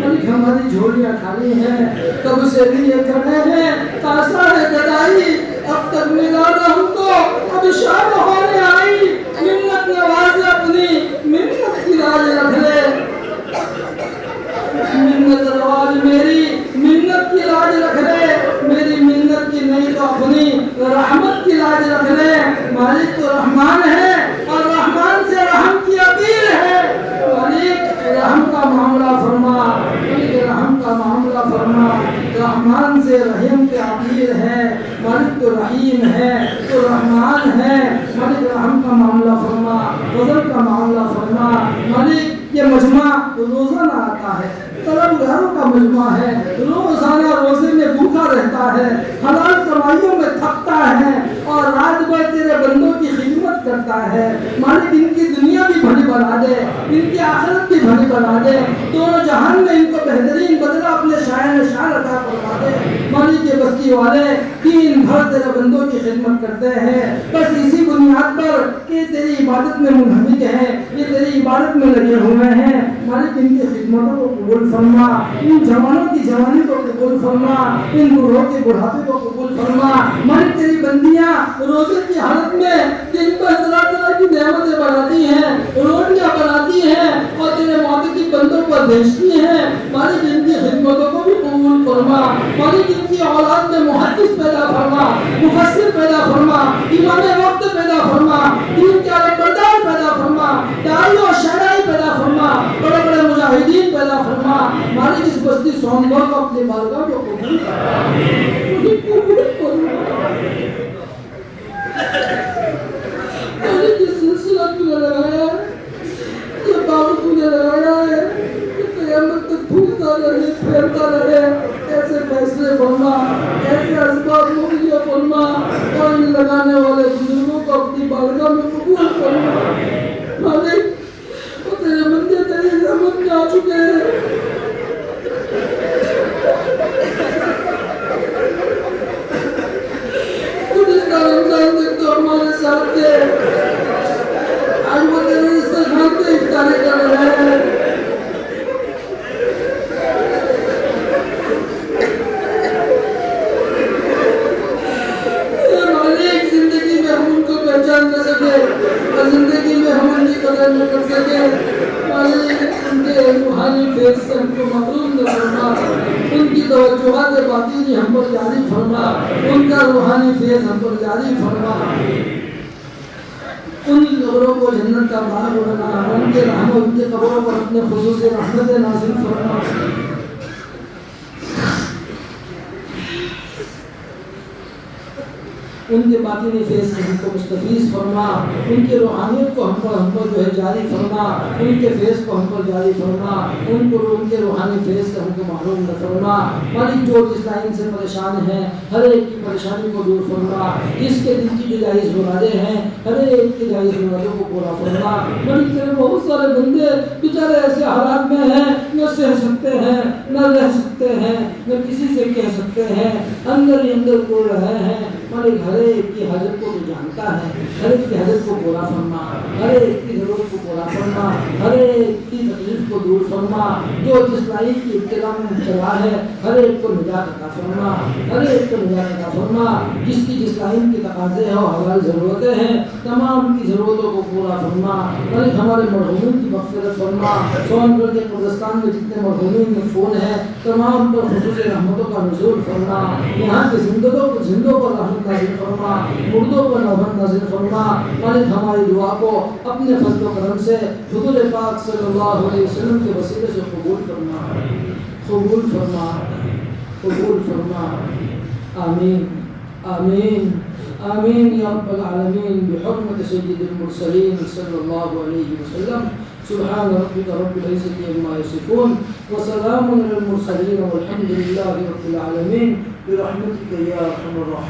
مالک ہماری جھولیاں خالی ہیں، کب سے لیے کھڑے ہیں آثار گدائی، اب تک ملا نہ ہم کو، اب شام ہونے آئی، منت نواز اپنی منت کی لاج رکھ لے، منت نواز میری منت کی لاج رکھ لے، میری منت کی نہیں تو اپنی رحمت کی لاج رکھ لے، مالک تو رحمان ہے اور رحمان سے رحم کی اپیل ہے، مالک رحم کا معاملہ فرما، مالک رحم کا معاملہ فرما، رحمان سے رحم کی اپیل ہے، مالک تو رحیم ہے تو رحمان ہے، مالک رحم کا معاملہ فرما، فضل کا معاملہ فرما، مالک یہ مجمع روزانہ آتا ہے، طلبگاروں کا مجمع ہے، روزانہ روزے میں بھوکا رہتا ہے، حلال کمائیوں میں تھکتا ہے اور رات بھر تیرے بندوں کی خدمت کرتا ہے، مالک ان کی دنیا بھی بھلی بنا دے، ان کی آخرت بھی بھلی بنا دے، دونوں جہان میں ان کو بہترین بدلہ اپنے شاعر شان عطا فرما دے، مالک کے بستی والے دن بھر تیرے بندوں کی خدمت کرتے ہیں، بس اسی بنیاد پر کہ تیری عبادت میں منہمک ہے، یہ تیری عبادت میں لگے ہوئے ہیں، مالک ان کی خدمتوں کو قبول فرما، ان جوانوں کی جوانی کو قبول فرما، ان بوڑھوں کے بڑھاپے کو قبول فرما، مالک تیری بندیاں روزے کی حالت میں دن پر طرح طرح کی نعمتیں بناتی ہیں، روٹیاں بناتی ہیں اور تیرے معتقی بندوں پر بھیجتی ہیں، مالک ان کی خدمتوں کو بھی قبول فرما، مالک ان کی اولاد میں محدث پیدا فرما، مفسر پیدا فرما، امام وقت پیدا فرما، دین کے علمبردار پیدا فرما، داعی و شرعی پیدا فرما، بڑے بڑے مجاہدین پیدا فرما، مالک اس بستی سونبر کو اپنے بارگاہ کو قبول فرما، مالک یہ سلسلہ تو نے لگایا ہے، یہ باب تو نے لگایا ہے، قیامت تک پھولتا رہے پھیلتا رہے، ایسے فیصلے فرما، ایسے اسباب مہیا فرما اور ان لگانے والے بزرگوں کو اپنی بارگاہ میں قبول فرما، مالک وہ تیرے بندے تیری رحمت میں آ چکے ہیں، خود کا رمضان تک تو ہمارے ساتھ تھے، آج وہ تیرے استغفار پہ افطاری کر رہے ہیں، نہ سکے اور زندگی میں ہم ان کی قدر نہ کر سکے، مالک ان کے روحانی فیض سے ہم کو محروم نہ فرما، ان کی توجہات باطنی ہم پر جاری فرما، ان کا روحانی فیض ہم پر جاری فرما، ان کی قبروں کو جنت کا باغ بنا، ان کے رحم ان کے قبروں پر اپنے خصوصی رحمت نازل فرما، ان کے باطنی فیض سے ہم کو مستفیض فرما، ان کی روحانیت کو ہم پر جو ہے جاری فرما، ان کے فیض کو ہم پر جاری فرما، ان کے روحانی فیض سے ہم کو محروم نہ فرما، مالک جو جس لائن سے پریشان ہیں ہر ایک کی پریشانی کو دور فرما، جس کے دل کی جو جائز مرادیں ہیں ہر ایک کی جائز مرادوں کو پورا فرما، مالک تیرے بہت سارے بندے بیچارے ایسے حالات میں ہیں نہ سہ سکتے ہیں نہ رہ سکتے ہیں نہ کسی سے کہہ سکتے ہیں، اندر ہی اندر بول رہے ہیں، مالک ہر ایک کی حاجت کو تو جانتا ہے، ہر ایک کی حاجت کو پورا فرما، ہر ایک کی ضرورت کو پورا فرما، ہر ایک کی تکلیف کو دور فرما، جو جس لائن کی ابتلا میں مبتلا ہے ہر ایک کو نجات عطا فرما، ہر ایک کو نجات عطا فرما، جس کی جس لائن کی تقاضے ہیں اور حلال ضرورتیں ہیں تمام کی ضرورتوں کو پورا فرما، مالک ہمارے مرحومین کی مغفرت فرما، سون گڑھ کے قبرستان میں جتنے مرحومین مدفون ہیں تمام پر خصوصی رحمتوں کا نزول فرما، یہاں کے زندوں پر رحمت نازل فرما، مردوں پر رحمت نازل فرما، مالک ہماری دعا کو اپنے فضل و کرم سے حضور پاک صلی اللہ علیہ وسلم کے وسیلے سے قبول فرما، قبول فرما، قبول فرما، آمین آمین آمین یا رب العالمین بحرمت سید المرسلین صلی اللہ علیہ وسلم، سبحان ربک رب العزة عما یصفون وسلام علی المرسلین والحمد للہ رب العالمین برحمتک یا ارحم الراحمین۔